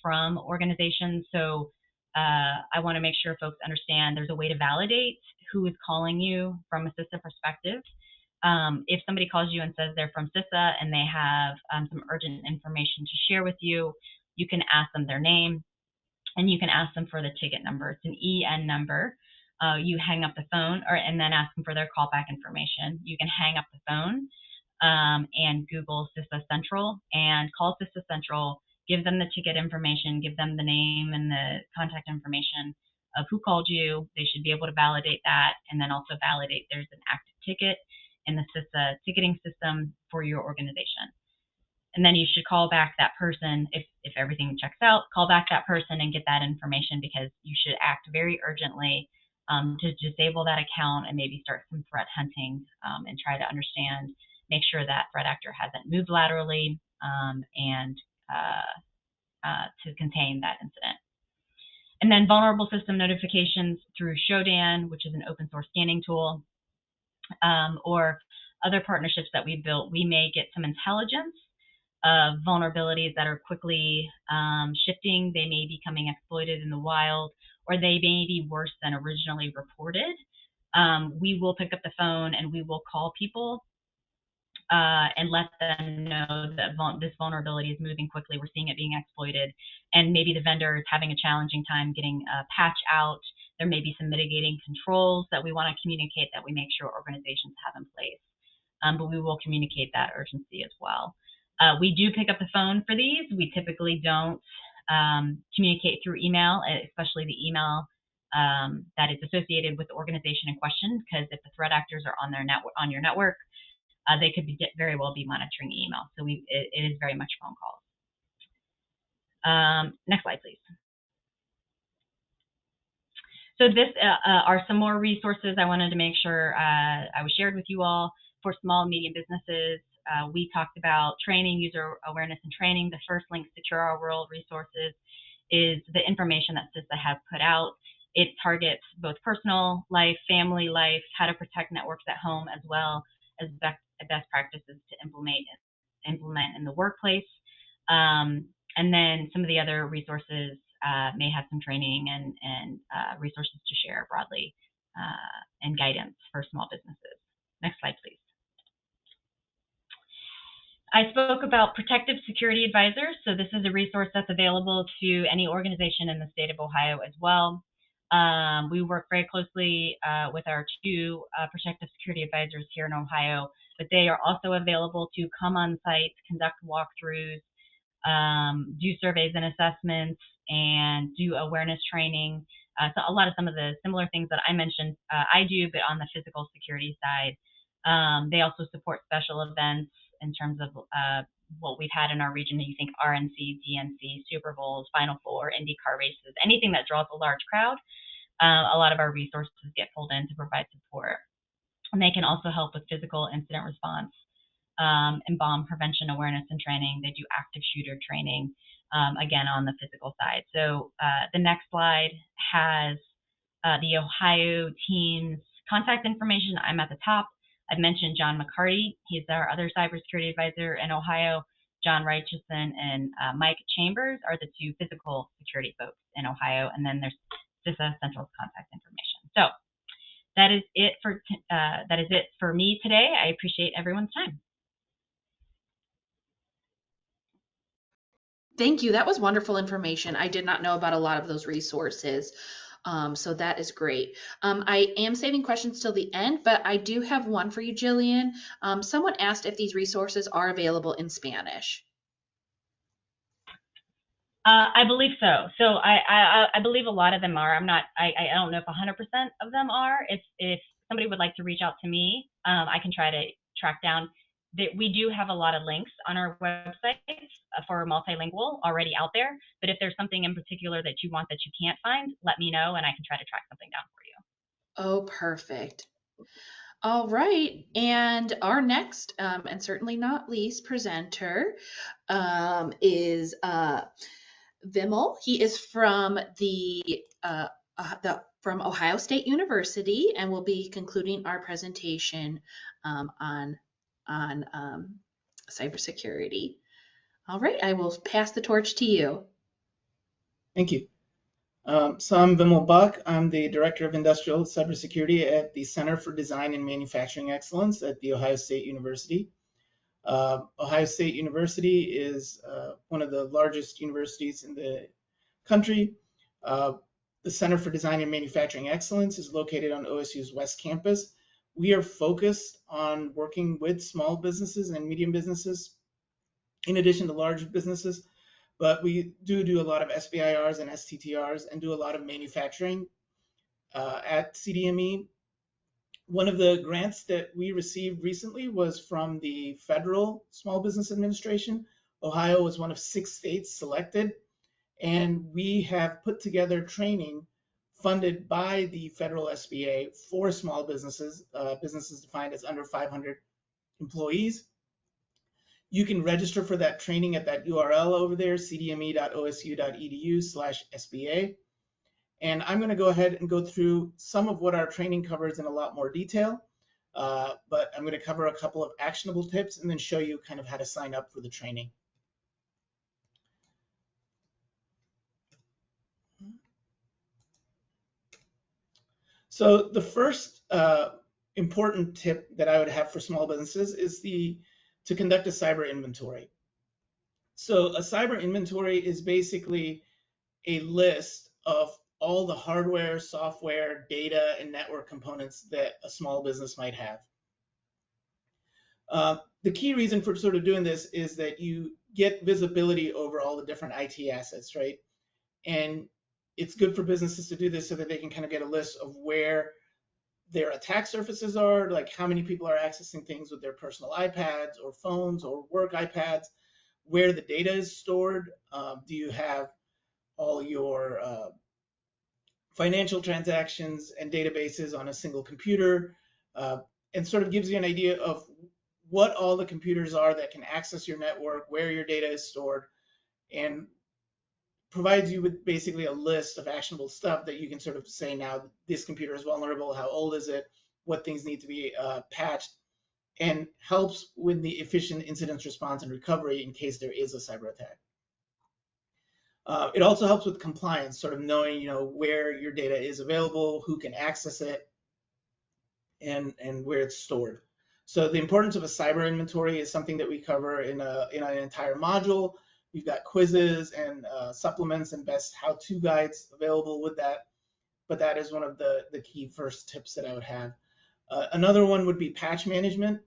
from organizations. So I want to make sure folks understand there's a way to validate who is calling you from a CISA perspective. If somebody calls you and says they're from CISA and they have some urgent information to share with you, you can ask them their name and you can ask them for the ticket number. It's an EN number. You hang up the phone and then ask them for their callback information. You can hang up the phone and Google CISA Central and call CISA Central, give them the ticket information, give them the name and the contact information of who called you. They should be able to validate that and then also validate there's an active ticket in the CISA ticketing system for your organization. And then you should call back that person if everything checks out, call back that person and get that information, because you should act very urgently to disable that account and maybe start some threat hunting and try to understand, make sure that threat actor hasn't moved laterally and to contain that incident. And then vulnerable system notifications through Shodan, which is an open source scanning tool, or other partnerships that we built. We may get some intelligence of vulnerabilities that are quickly shifting. They may be becoming exploited in the wild, or they may be worse than originally reported. We will pick up the phone and we will call people and let them know that this vulnerability is moving quickly. We're seeing it being exploited, and maybe the vendor is having a challenging time getting a patch out. There may be some mitigating controls that we want to communicate that we make sure organizations have in place, but we will communicate that urgency as well. We do pick up the phone for these. We typically don't communicate through email, especially the email that is associated with the organization in question, because if the threat actors are on your network, they could very well be monitoring email. So it is very much phone calls. Next slide, please. So this are some more resources I wanted to make sure I was shared with you all for small and medium businesses. We talked about training, user awareness and training. The first link, Secure Our World Resources, is the information that CISA has put out. It targets both personal life, family life, how to protect networks at home, as well as best practices to implement in the workplace. And then some of the other resources may have some training and resources to share broadly and guidance for small businesses. Next slide, please. I spoke about Protective Security Advisors. So this is a resource that's available to any organization in the state of Ohio as well. We work very closely with our two Protective Security Advisors here in Ohio, but they are also available to come on site, conduct walkthroughs, do surveys and assessments, and do awareness training. So a lot of some of the similar things that I mentioned I do, but on the physical security side. They also support special events in terms of what we've had in our region. You think RNC, DNC, Super Bowls, Final Four, IndyCar races, anything that draws a large crowd. A lot of our resources get pulled in to provide support. And they can also help with physical incident response and bomb prevention awareness and training. They do active shooter training, again, on the physical side. So the next slide has the Ohio team's contact information. I'm at the top. I've mentioned John McCarty. He's our other cybersecurity advisor in Ohio. John Richardson and Mike Chambers are the two physical security folks in Ohio. And then there's CISA Central's contact information. So that is it for me today. I appreciate everyone's time. Thank you. That was wonderful information. I did not know about a lot of those resources. So that is great. I am saving questions till the end, but I do have one for you, Jillian. Someone asked if these resources are available in Spanish. I believe so. So I believe a lot of them are. I don't know if 100% of them are. If somebody would like to reach out to me, I can try to track down. That we do have a lot of links on our website for multilingual already out there. But if there's something in particular that you want that you can't find, let me know and I can try to track something down for you. Oh, perfect. All right. And our next, and certainly not least, presenter is Vimal. He is from from Ohio State University, and will be concluding our presentation on cybersecurity. All right, I will pass the torch to you. Thank you. So I'm Vimal Bach. I'm the Director of Industrial Cybersecurity at the Center for Design and Manufacturing Excellence at The Ohio State University. Ohio State University is one of the largest universities in the country. The Center for Design and Manufacturing Excellence is located on OSU's West Campus. We are focused on working with small businesses and medium businesses, in addition to large businesses. But we do a lot of SBIRs and STTRs and do a lot of manufacturing at CDME. One of the grants that we received recently was from the Federal Small Business Administration. Ohio was one of 6 states selected, and we have put together training funded by the federal SBA for small businesses, businesses defined as under 500 employees. You can register for that training at that URL over there, cdme.osu.edu/SBA. And I'm going to go ahead and go through some of what our training covers in a lot more detail, but I'm going to cover a couple of actionable tips and then show you kind of how to sign up for the training. So the first important tip that I would have for small businesses is to conduct a cyber inventory. So a cyber inventory is basically a list of all the hardware, software, data, and network components that a small business might have. The key reason for sort of doing this is that you get visibility over all the different IT assets, right? And it's good for businesses to do this so that they can kind of get a list of where their attack surfaces are, like how many people are accessing things with their personal iPads or phones or work iPads, where the data is stored. Do you have all your financial transactions and databases on a single computer? And sort of gives you an idea of what all the computers are that can access your network, where your data is stored, and provides you with basically a list of actionable stuff that you can sort of say, now this computer is vulnerable, how old is it, what things need to be patched, and helps with the efficient incident response and recovery in case there is a cyber attack. It also helps with compliance, sort of knowing, where your data is available, who can access it, and where it's stored. So the importance of a cyber inventory is something that we cover in an entire module. We've got quizzes and supplements and best how-to guides available with that. But that is one of the key first tips that I would have. Another one would be patch management.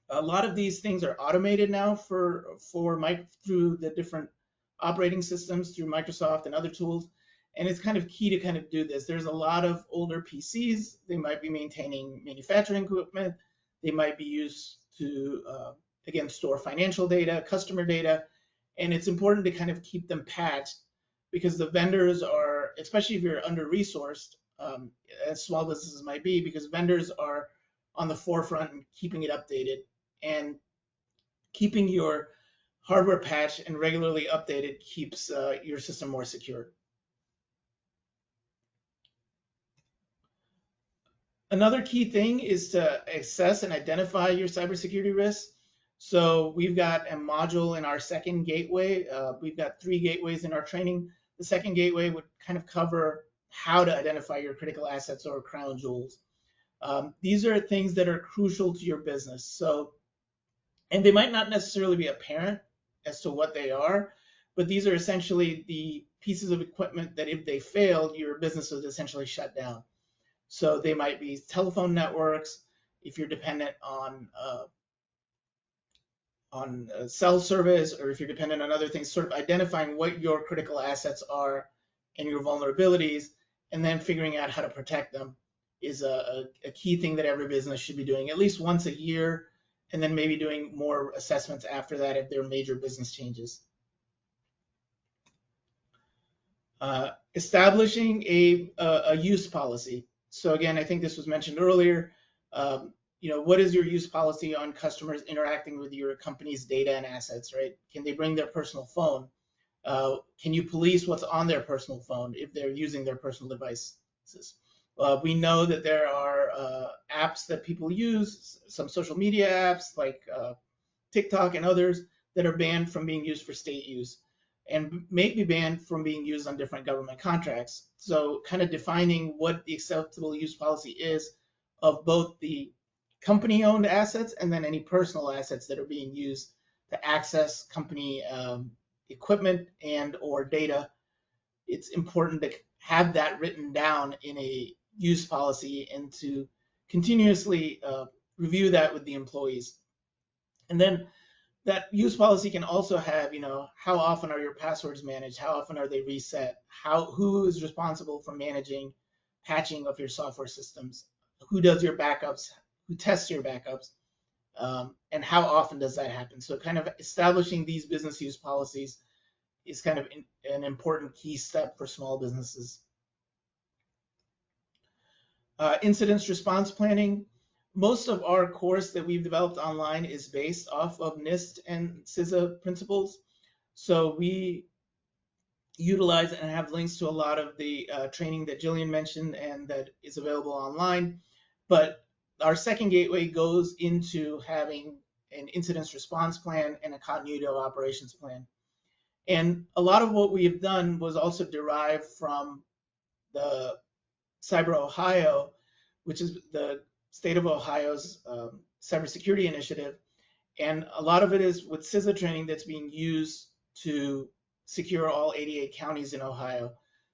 A lot of these things are automated now through the different operating systems, through Microsoft and other tools. And it's kind of key to kind of do this. There's a lot of older PCs. They might be maintaining manufacturing equipment. They might be used to, again, store financial data, customer data. And it's important to kind of keep them patched, because the vendors are, especially if you're under-resourced, as small businesses might be, because vendors are on the forefront and keeping it updated. And keeping your hardware patched and regularly updated keeps your system more secure. Another key thing is to assess and identify your cybersecurity risks. So we've got a module in our second gateway. We've got 3 gateways in our training. The second gateway would kind of cover how to identify your critical assets or crown jewels. These are things that are crucial to your business. So, and they might not necessarily be apparent as to what they are, but these are essentially the pieces of equipment that if they failed, your business would essentially shut down. So they might be telephone networks, if you're dependent on cell service, or if you're dependent on other things, sort of identifying what your critical assets are and your vulnerabilities, and then figuring out how to protect them is a key thing that every business should be doing at least once a year, and then maybe doing more assessments after that if there are major business changes. Establishing a use policy. So again, I think this was mentioned earlier. What is your use policy on customers interacting with your company's data and assets, right? Can they bring their personal phone? Can you police what's on their personal phone if they're using their personal devices? We know that there are apps that people use, some social media apps like TikTok and others that are banned from being used for state use and may be banned from being used on different government contracts. So kind of defining what the acceptable use policy is of both the company-owned assets and then any personal assets that are being used to access company equipment and or data. It's important to have that written down in a use policy and to continuously review that with the employees. And then that use policy can also have, how often are your passwords managed? How often are they reset? Who is responsible for managing patching of your software systems? Who does your backups? Who tests your backups? And how often does that happen? So kind of establishing these business use policies is kind of an important key step for small businesses. Incident response planning. Most of our course that we've developed online is based off of NIST and CISA principles. So we utilize and have links to a lot of the training that Jillian mentioned and that is available online. But our second gateway goes into having an incident response plan and a continuity of operations plan. And a lot of what we have done was also derived from the Cyber Ohio, which is the state of Ohio's cybersecurity initiative. And a lot of it is with CISA training that's being used to secure all 88 counties in Ohio.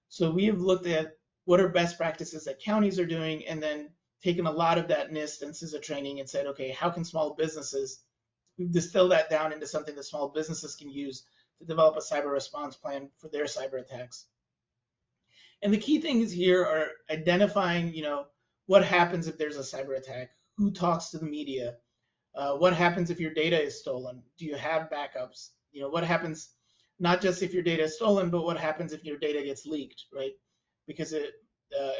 So we have looked at what are best practices that counties are doing and then taken a lot of that NIST and CISA training and said, okay, how can small businesses, we've distilled that down into something that small businesses can use to develop a cyber response plan for their cyber attacks. And the key things here are identifying, what happens if there's a cyber attack? Who talks to the media? What happens if your data is stolen? Do you have backups? What happens not just if your data is stolen, but what happens if your data gets leaked, right? Because it,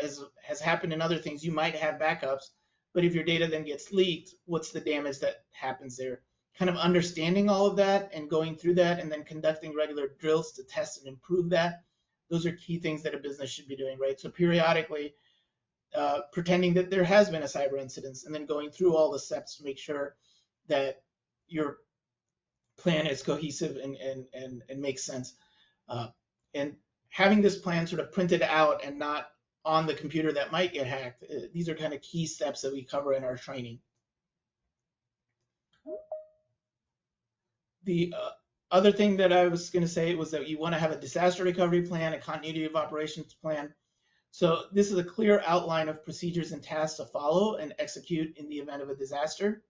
as has happened in other things, you might have backups, but if your data then gets leaked, what's the damage that happens there? Kind of understanding all of that and going through that and then conducting regular drills to test and improve that. Those are key things that a business should be doing, right? So periodically pretending that there has been a cyber incident and then going through all the steps to make sure that your plan is cohesive and makes sense. And having this plan sort of printed out and not on the computer that might get hacked, these are kind of key steps that we cover in our training. The other thing that I was going to say was that you want to have a disaster recovery plan, a continuity of operations plan. So this is a clear outline of procedures and tasks to follow and execute in the event of a disaster.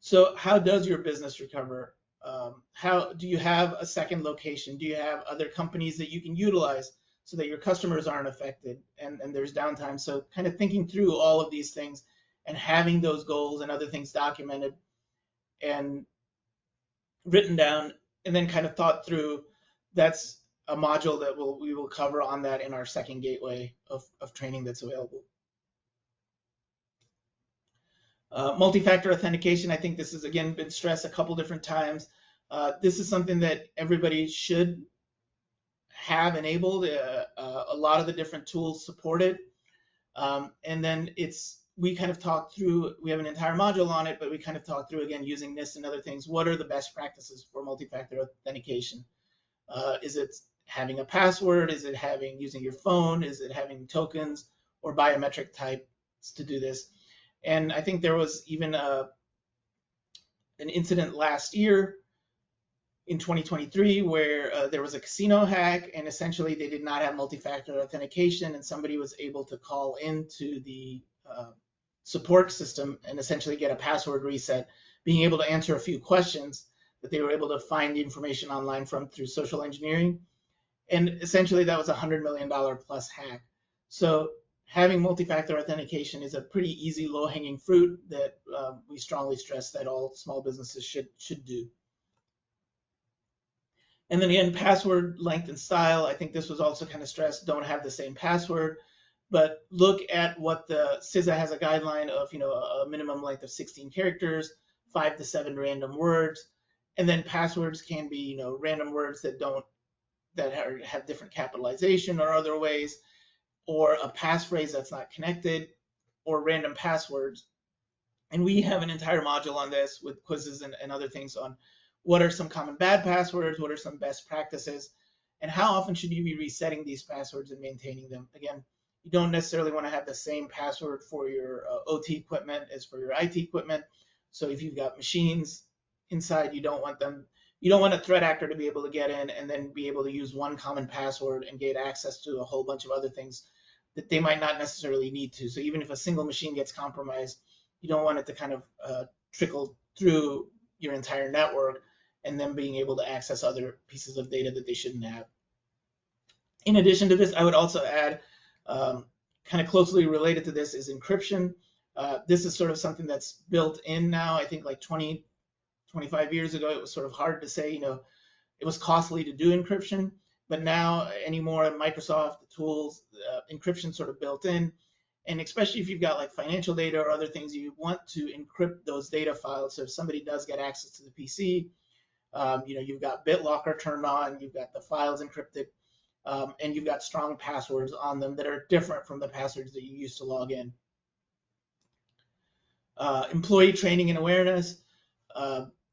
So how does your business recover? How do you have a second location? Do you have other companies that you can utilize so that your customers aren't affected and there's downtime? So kind of thinking through all of these things and having those goals and other things documented and written down and then kind of thought through. That's a module that we will cover on that in our second gateway of training that's available. Multi-factor authentication, I think this has again been stressed a couple different times. This is something that everybody should have enabled. A lot of the different tools support it. And then we kind of talked through, we have an entire module on it, but we kind of talked through, again, using NIST and other things, what are the best practices for multi-factor authentication? Is it having a password? Is it using your phone? Is it having tokens or biometric types to do this? And I think there was even an incident last year in 2023 where there was a casino hack, and essentially they did not have multi-factor authentication, and somebody was able to call into the support system and essentially get a password reset, being able to answer a few questions that they were able to find the information online from through social engineering. And essentially that was a $100 million plus hack. So having multi-factor authentication is a pretty easy, low-hanging fruit that we strongly stress that all small businesses should do. And then again, password length and style. I think this was also kind of stressed. Don't have the same password, but look at what the CISA has a guideline of, a minimum length of 16 characters, 5 to 7 random words, and then passwords can be, random words that have different capitalization or other ways, or a passphrase that's not connected, or random passwords. And we have an entire module on this with quizzes and other things on what are some common bad passwords, what are some best practices, and how often should you be resetting these passwords and maintaining them. Again, you don't necessarily want to have the same password for your OT equipment as for your IT equipment. So if you've got machines inside, you don't want a threat actor to be able to get in and then be able to use one common password and get access to a whole bunch of other things that they might not necessarily need to. So even if a single machine gets compromised, you don't want it to kind of trickle through your entire network and then being able to access other pieces of data that they shouldn't have. In addition to this, I would also add, kind of closely related to this is encryption. This is sort of something that's built in now. I think like 20, 25 years ago, it was sort of hard to say, it was costly to do encryption, but now anymore, Microsoft, the tools, encryption sort of built in. And especially if you've got like financial data or other things, you want to encrypt those data files. So if somebody does get access to the PC, you've got BitLocker turned on, you've got the files encrypted, and you've got strong passwords on them that are different from the passwords that you use to log in. Employee training and awareness.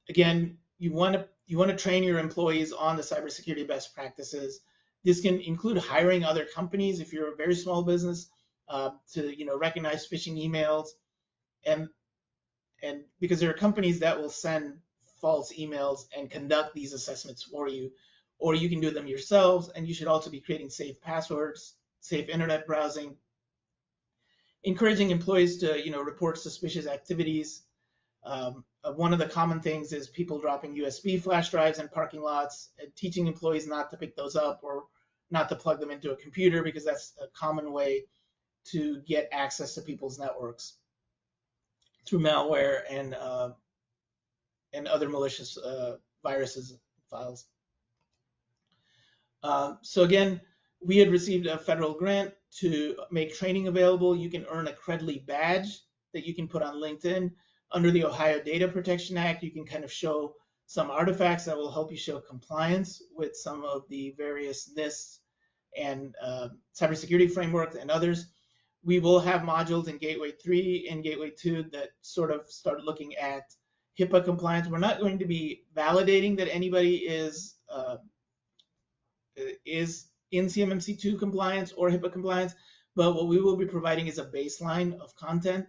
Again, you want to train your employees on the cybersecurity best practices. This can include hiring other companies if you're a very small business to recognize phishing emails, and because there are companies that will send false emails and conduct these assessments for you, or you can do them yourselves. And you should also be creating safe passwords, safe internet browsing, encouraging employees to report suspicious activities. One of the common things is people dropping USB flash drives in parking lots, and teaching employees not to pick those up or not to plug them into a computer, because that's a common way to get access to people's networks through malware and other malicious viruses files. So again, we had received a federal grant to make training available. You can earn a Credly badge that you can put on LinkedIn. Under the Ohio Data Protection Act, you can kind of show some artifacts that will help you show compliance with some of the various NIST and cybersecurity frameworks and others. We will have modules in Gateway 3 and Gateway 2 that sort of start looking at HIPAA compliance. We're not going to be validating that anybody is in CMMC2 compliance or HIPAA compliance, but what we will be providing is a baseline of content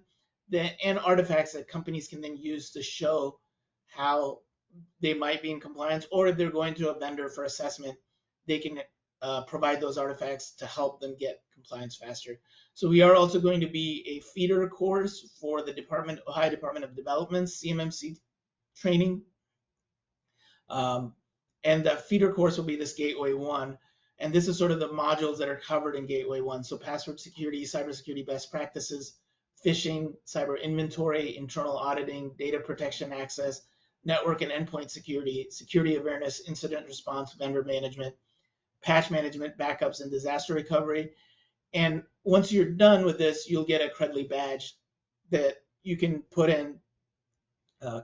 and artifacts that companies can then use to show how they might be in compliance, or if they're going to a vendor for assessment, they can provide those artifacts to help them get compliance faster. So we are also going to be a feeder course for the Ohio Department of Development's CMMC training. And the feeder course will be this Gateway 1. And this is sort of the modules that are covered in Gateway 1. So password security, cybersecurity best practices, phishing, cyber inventory, internal auditing, data protection access, network and endpoint security, security awareness, incident response, vendor management, patch management, backups, and disaster recovery. And once you're done with this, you'll get a Credly badge that you can put in.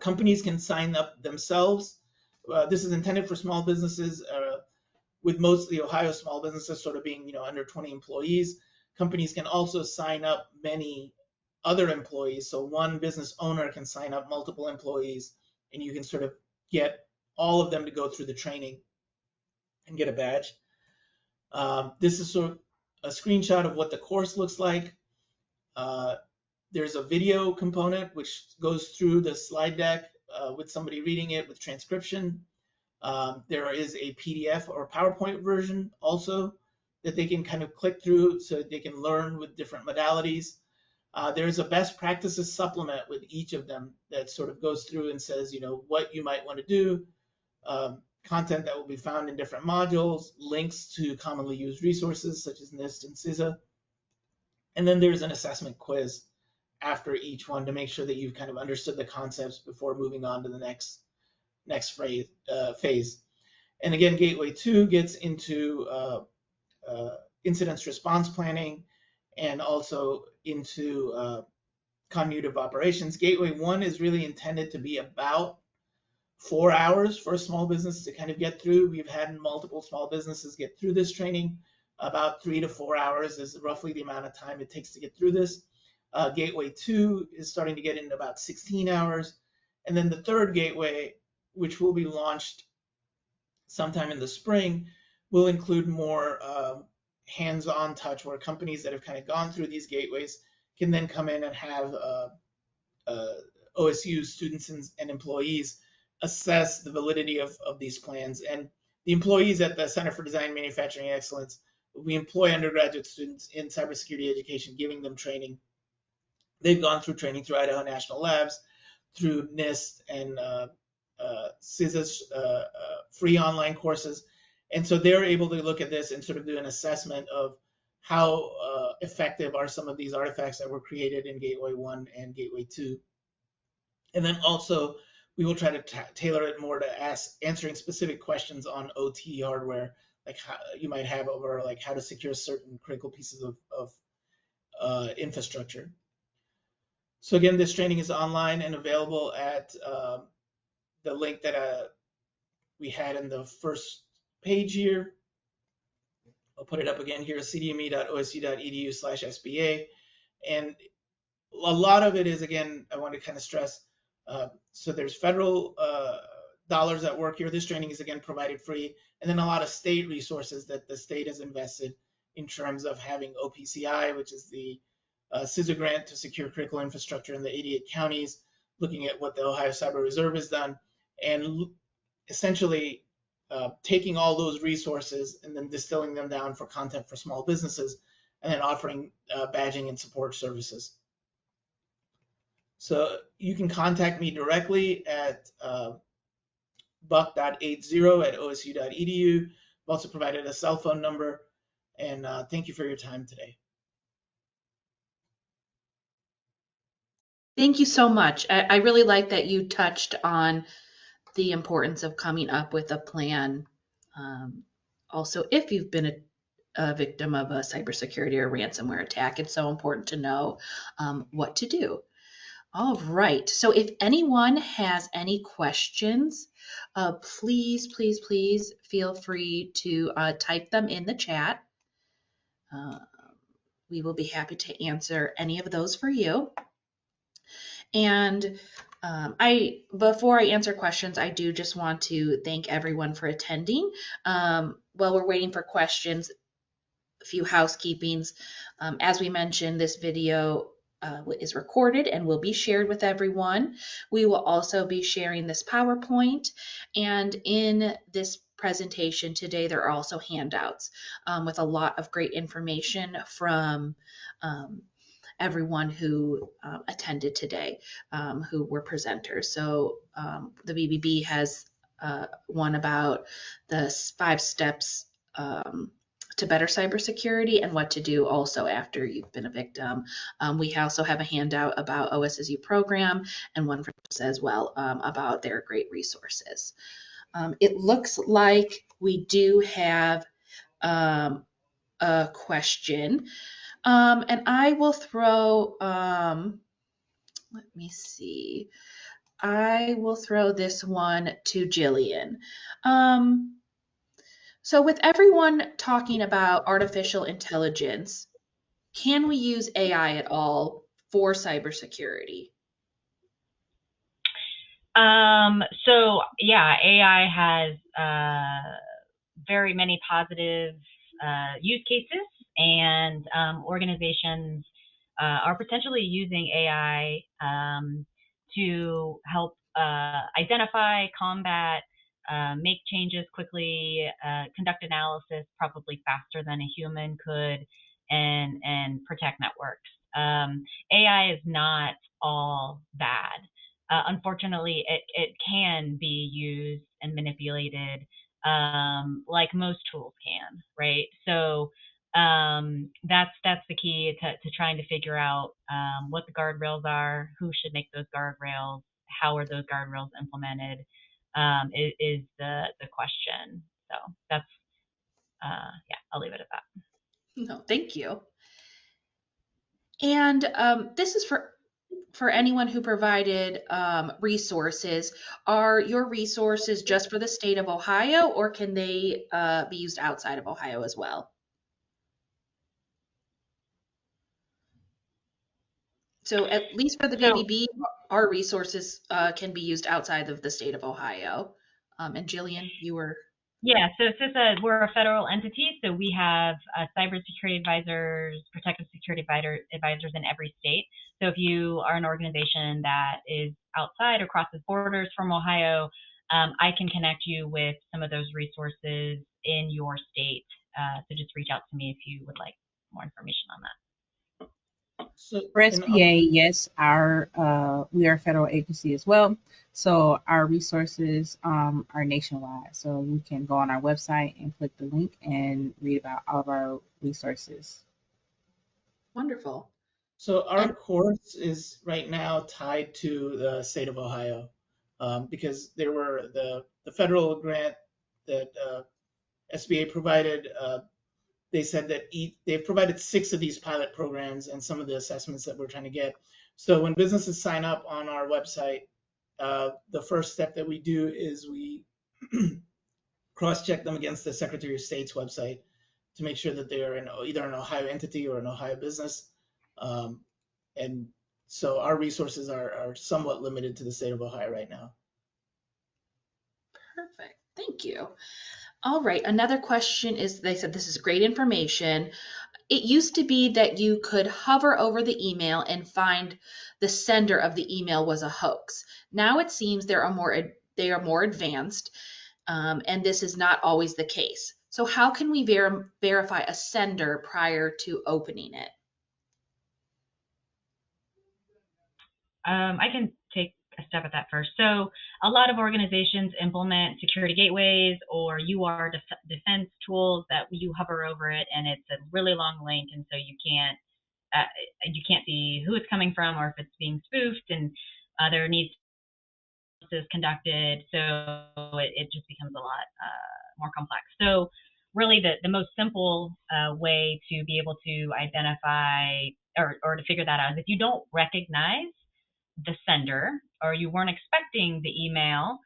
Companies can sign up themselves. This is intended for small businesses, with most of the Ohio small businesses sort of being under 20 employees. Companies can also sign up many other employees. So one business owner can sign up multiple employees, and you can sort of get all of them to go through the training and get a badge. This is sort of a screenshot of what the course looks like. There's a video component which goes through the slide deck with somebody reading it with transcription. There is a PDF or PowerPoint version also that they can kind of click through so they can learn with different modalities. There's a best practices supplement with each of them that sort of goes through and says, you know, what you might want to do, content that will be found in different modules, links to commonly used resources such as NIST and CISA. And then there's an assessment quiz after each one to make sure that you've kind of understood the concepts before moving on to the next phase. And again, Gateway 2 gets into incident response planning and also into continuity of operations. Gateway 1 is really intended to be about 4 hours for a small business to kind of get through. We've had multiple small businesses get through this training. About 3 to 4 hours is roughly the amount of time it takes to get through this. Gateway 2 is starting to get into about 16 hours. And then the third gateway, which will be launched sometime in the spring, will include more hands-on touch where companies that have kind of gone through these gateways can then come in and have OSU students and employees assess the validity of these plans. And the employees at the Center for Design and Manufacturing Excellence, we employ undergraduate students in cybersecurity education, giving them training. They've gone through training through Idaho National Labs, through NIST and CISA's free online courses. And so they're able to look at this and sort of do an assessment of how effective are some of these artifacts that were created in Gateway 1 and Gateway 2. And then also, we will try to tailor it more to answering specific questions on OT hardware, like how you might have over like how to secure certain critical pieces of infrastructure. So again, this training is online and available at the link that we had in the first page here. I'll put it up again here, cdme.osu.edu/SBA. And a lot of it is, again, I want to kind of stress, so there's federal dollars at work here. This training is, again, provided free. And then a lot of state resources that the state has invested in terms of having OPCI, which is the CISA grant to secure critical infrastructure in the 88 counties, looking at what the Ohio Cyber Reserve has done, and essentially taking all those resources and then distilling them down for content for small businesses, and then offering badging and support services. So you can contact me directly at buck.80@osu.edu. I've also provided a cell phone number, and thank you for your time today. Thank you so much. I really like that you touched on the importance of coming up with a plan. Also, if you've been a victim of a cybersecurity or ransomware attack, it's so important to know what to do. All right. So if anyone has any questions, please, please, please feel free to type them in the chat. We will be happy to answer any of those for you. And before I answer questions, I do just want to thank everyone for attending. While we're waiting for questions, a few housekeepings. As we mentioned, this video is recorded and will be shared with everyone. We will also be sharing this PowerPoint, and in this presentation today, there are also handouts with a lot of great information from everyone who attended today, who were presenters. So the BBB has one about the 5 steps to better cybersecurity and what to do also after you've been a victim. We also have a handout about OSSU program and one for us as well about their great resources. It looks like we do have a question. And I will throw, let me see. I will throw this one to Jillian. So with everyone talking about artificial intelligence, can we use AI at all for cybersecurity? So yeah, AI has very many positive use cases, and organizations are potentially using AI to help identify, combat, make changes quickly, conduct analysis probably faster than a human could, and protect networks. AI is not all bad. Unfortunately, it can be used and manipulated like most tools can, right? So that's the key to trying to figure out what the guardrails are, who should make those guardrails, how are those guardrails implemented, is the question. So that's yeah, I'll leave it at that. No, thank you. And this is for anyone who provided resources. Are your resources just for the state of Ohio, or can they be used outside of Ohio as well? So at least for the So BBB, our resources can be used outside of the state of Ohio. And Jillian, you were. yeah, so CISA, we're a federal entity, so we have cybersecurity advisors, protective security advisors in every state. So if you are an organization that is outside or crosses borders from Ohio, I can connect you with some of those resources in your state. So just reach out to me if you would like more information on that. So, For SBA, yes, we are a federal agency as well. So our resources are nationwide. So you can go on our website and click the link and read about all of our resources. Wonderful. so our And course is right now tied to the state of Ohio, because there were the federal grant that SBA provided. They said that they've provided 6 of these pilot programs and some of the assessments that we're trying to get. So when businesses sign up on our website, the first step that we do is we cross-check them against the Secretary of State's website to make sure that they're either an Ohio entity or an Ohio business. And so our resources are somewhat limited to the state of Ohio right now. perfect. Thank you. All right. Another question is, they said this is great information. It used to be that you could hover over the email and find the sender of the email was a hoax. Now it seems they are more advanced, and this is not always the case. So how can we verify a sender prior to opening it? I can take a step at that first. So a lot of organizations implement security gateways or UR defense tools that you hover over it and it's a really long link, and so you can't see who it's coming from or if it's being spoofed, and there needs to be conducted. So it just becomes a lot more complex. So really the most simple way to be able to identify or to figure that out is if you don't recognize the sender or you weren't expecting the email,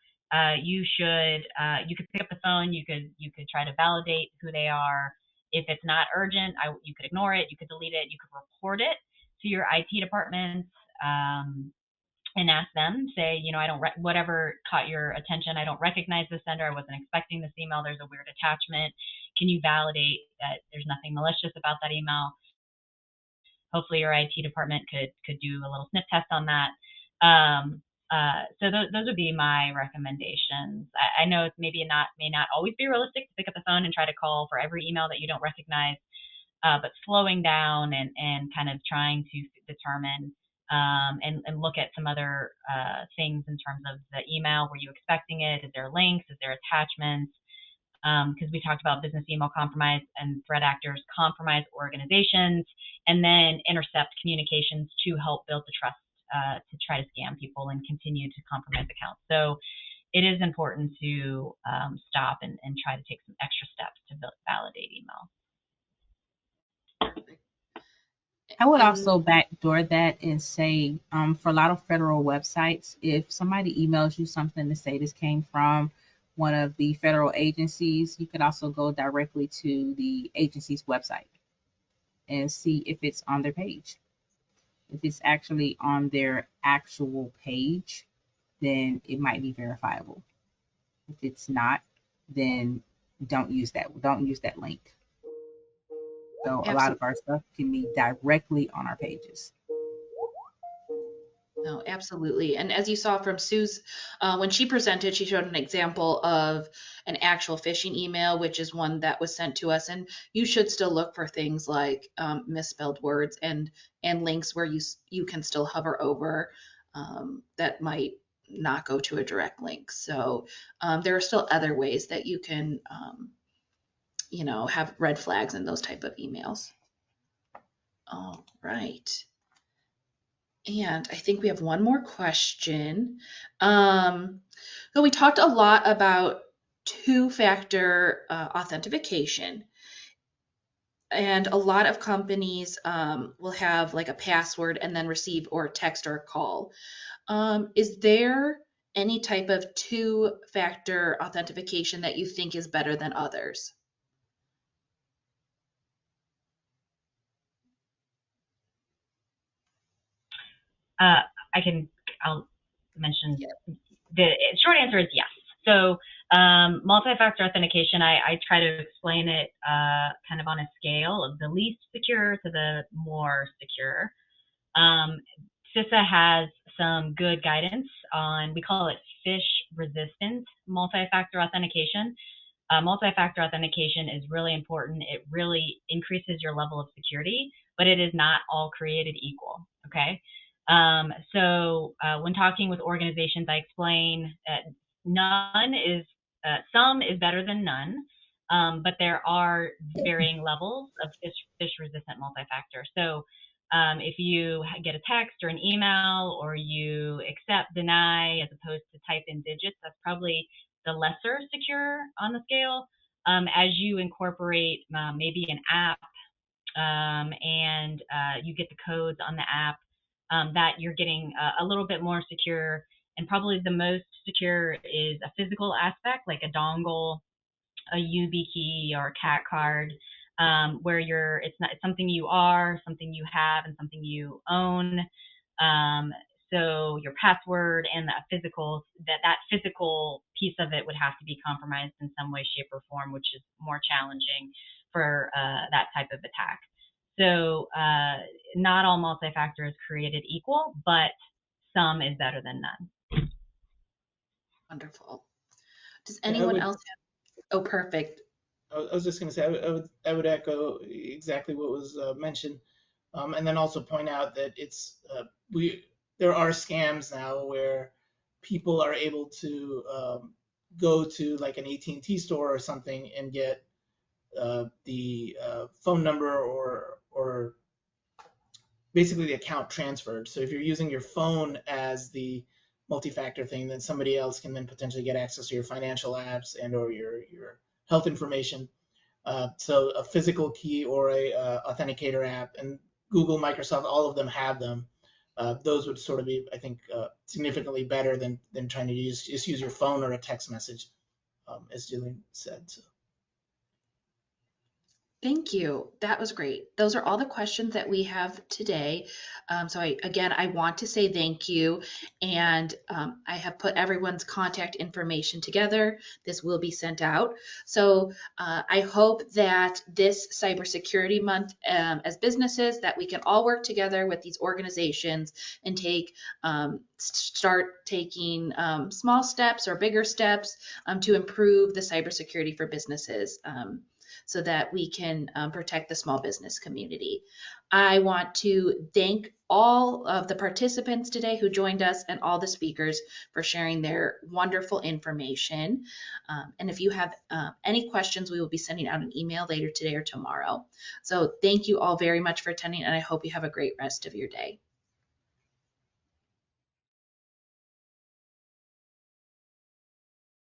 you could pick up the phone, you could try to validate who they are. If it's not urgent, you could ignore it, you could delete it, you could report it to your IT department, and ask them, say, I don't whatever caught your attention, I don't recognize the sender, I wasn't expecting this email, there's a weird attachment, can you validate that there's nothing malicious about that email? Hopefully your IT department could do a little sniff test on that. So those would be my recommendations. I know it may not always be realistic to pick up the phone and try to call for every email that you don't recognize, but slowing down and kind of trying to determine and look at some other things in terms of the email. Were you expecting it? Is there links? Is there attachments? Because we talked about business email compromise and threat actors compromise organizations and then intercept communications to help build the trust to try to scam people and continue to compromise accounts. So it is important to stop and try to take some extra steps to validate email. I would also backdoor that and say, for a lot of federal websites, if somebody emails you something to say this came from one of the federal agencies, you could also go directly to the agency's website and see if it's on their page. If it's actually on their actual page, then it might be verifiable. If it's not, then don't use that link. So a lot Absolutely. of our stuff can be directly on our pages. No, absolutely. And as you saw from Sue's, when she presented, she showed an example of an actual phishing email, which is one that was sent to us. And you should still look for things like misspelled words and links where you can still hover over that might not go to a direct link. So there are still other ways that you can, have red flags in those type of emails. All right. And I think we have one more question. So we talked a lot about two-factor authentication, and a lot of companies will have like a password and then receive or text or call. Is there any type of two-factor authentication that you think is better than others? Uh, I'll mention the short answer is yes. So multi-factor authentication, I try to explain it kind of on a scale of the least secure to the more secure. CISA has some good guidance on, we call it phish-resistant multi-factor authentication. Multi-factor authentication is really important. It really increases your level of security, but it is not all created equal, okay? So when talking with organizations, I explain that some is better than none, but there are varying levels of phish-resistant multi-factor. So if you get a text or an email, or you accept, deny, as opposed to type in digits, that's probably the lesser secure on the scale. As you incorporate maybe an app and you get the codes on the app, that you're getting a little bit more secure. And probably the most secure is a physical aspect, like a dongle, a YubiKey, or a CAT card, where it's something you are, something you have, and something you own. So your password and that physical piece of it would have to be compromised in some way, shape, or form, which is more challenging for that type of attack. So not all multi-factor is created equal, but some is better than none. Wonderful. Does Yeah, I anyone would. else have? Oh, perfect. I was just going to say I would echo exactly what was mentioned, and then also point out that there are scams now where people are able to go to like an AT&T store or something and get the phone number or basically the account transferred. So if you're using your phone as the multi-factor thing, then somebody else can then potentially get access to your financial apps and or your health information. So a physical key or a authenticator app, and Google, Microsoft, all of them have them. Those would sort of be, I think, significantly better than trying to just use your phone or a text message, as Jillian said. So. Thank you. That was great. Those are all the questions that we have today. I want to say thank you. And I have put everyone's contact information together. This will be sent out. So I hope that this Cybersecurity Month, as businesses, that we can all work together with these organizations and start taking small steps or bigger steps to improve the cybersecurity for businesses. So that we can protect the small business community. I want to thank all of the participants today who joined us and all the speakers for sharing their wonderful information. And if you have any questions, we will be sending out an email later today or tomorrow. So thank you all very much for attending, and I hope you have a great rest of your day.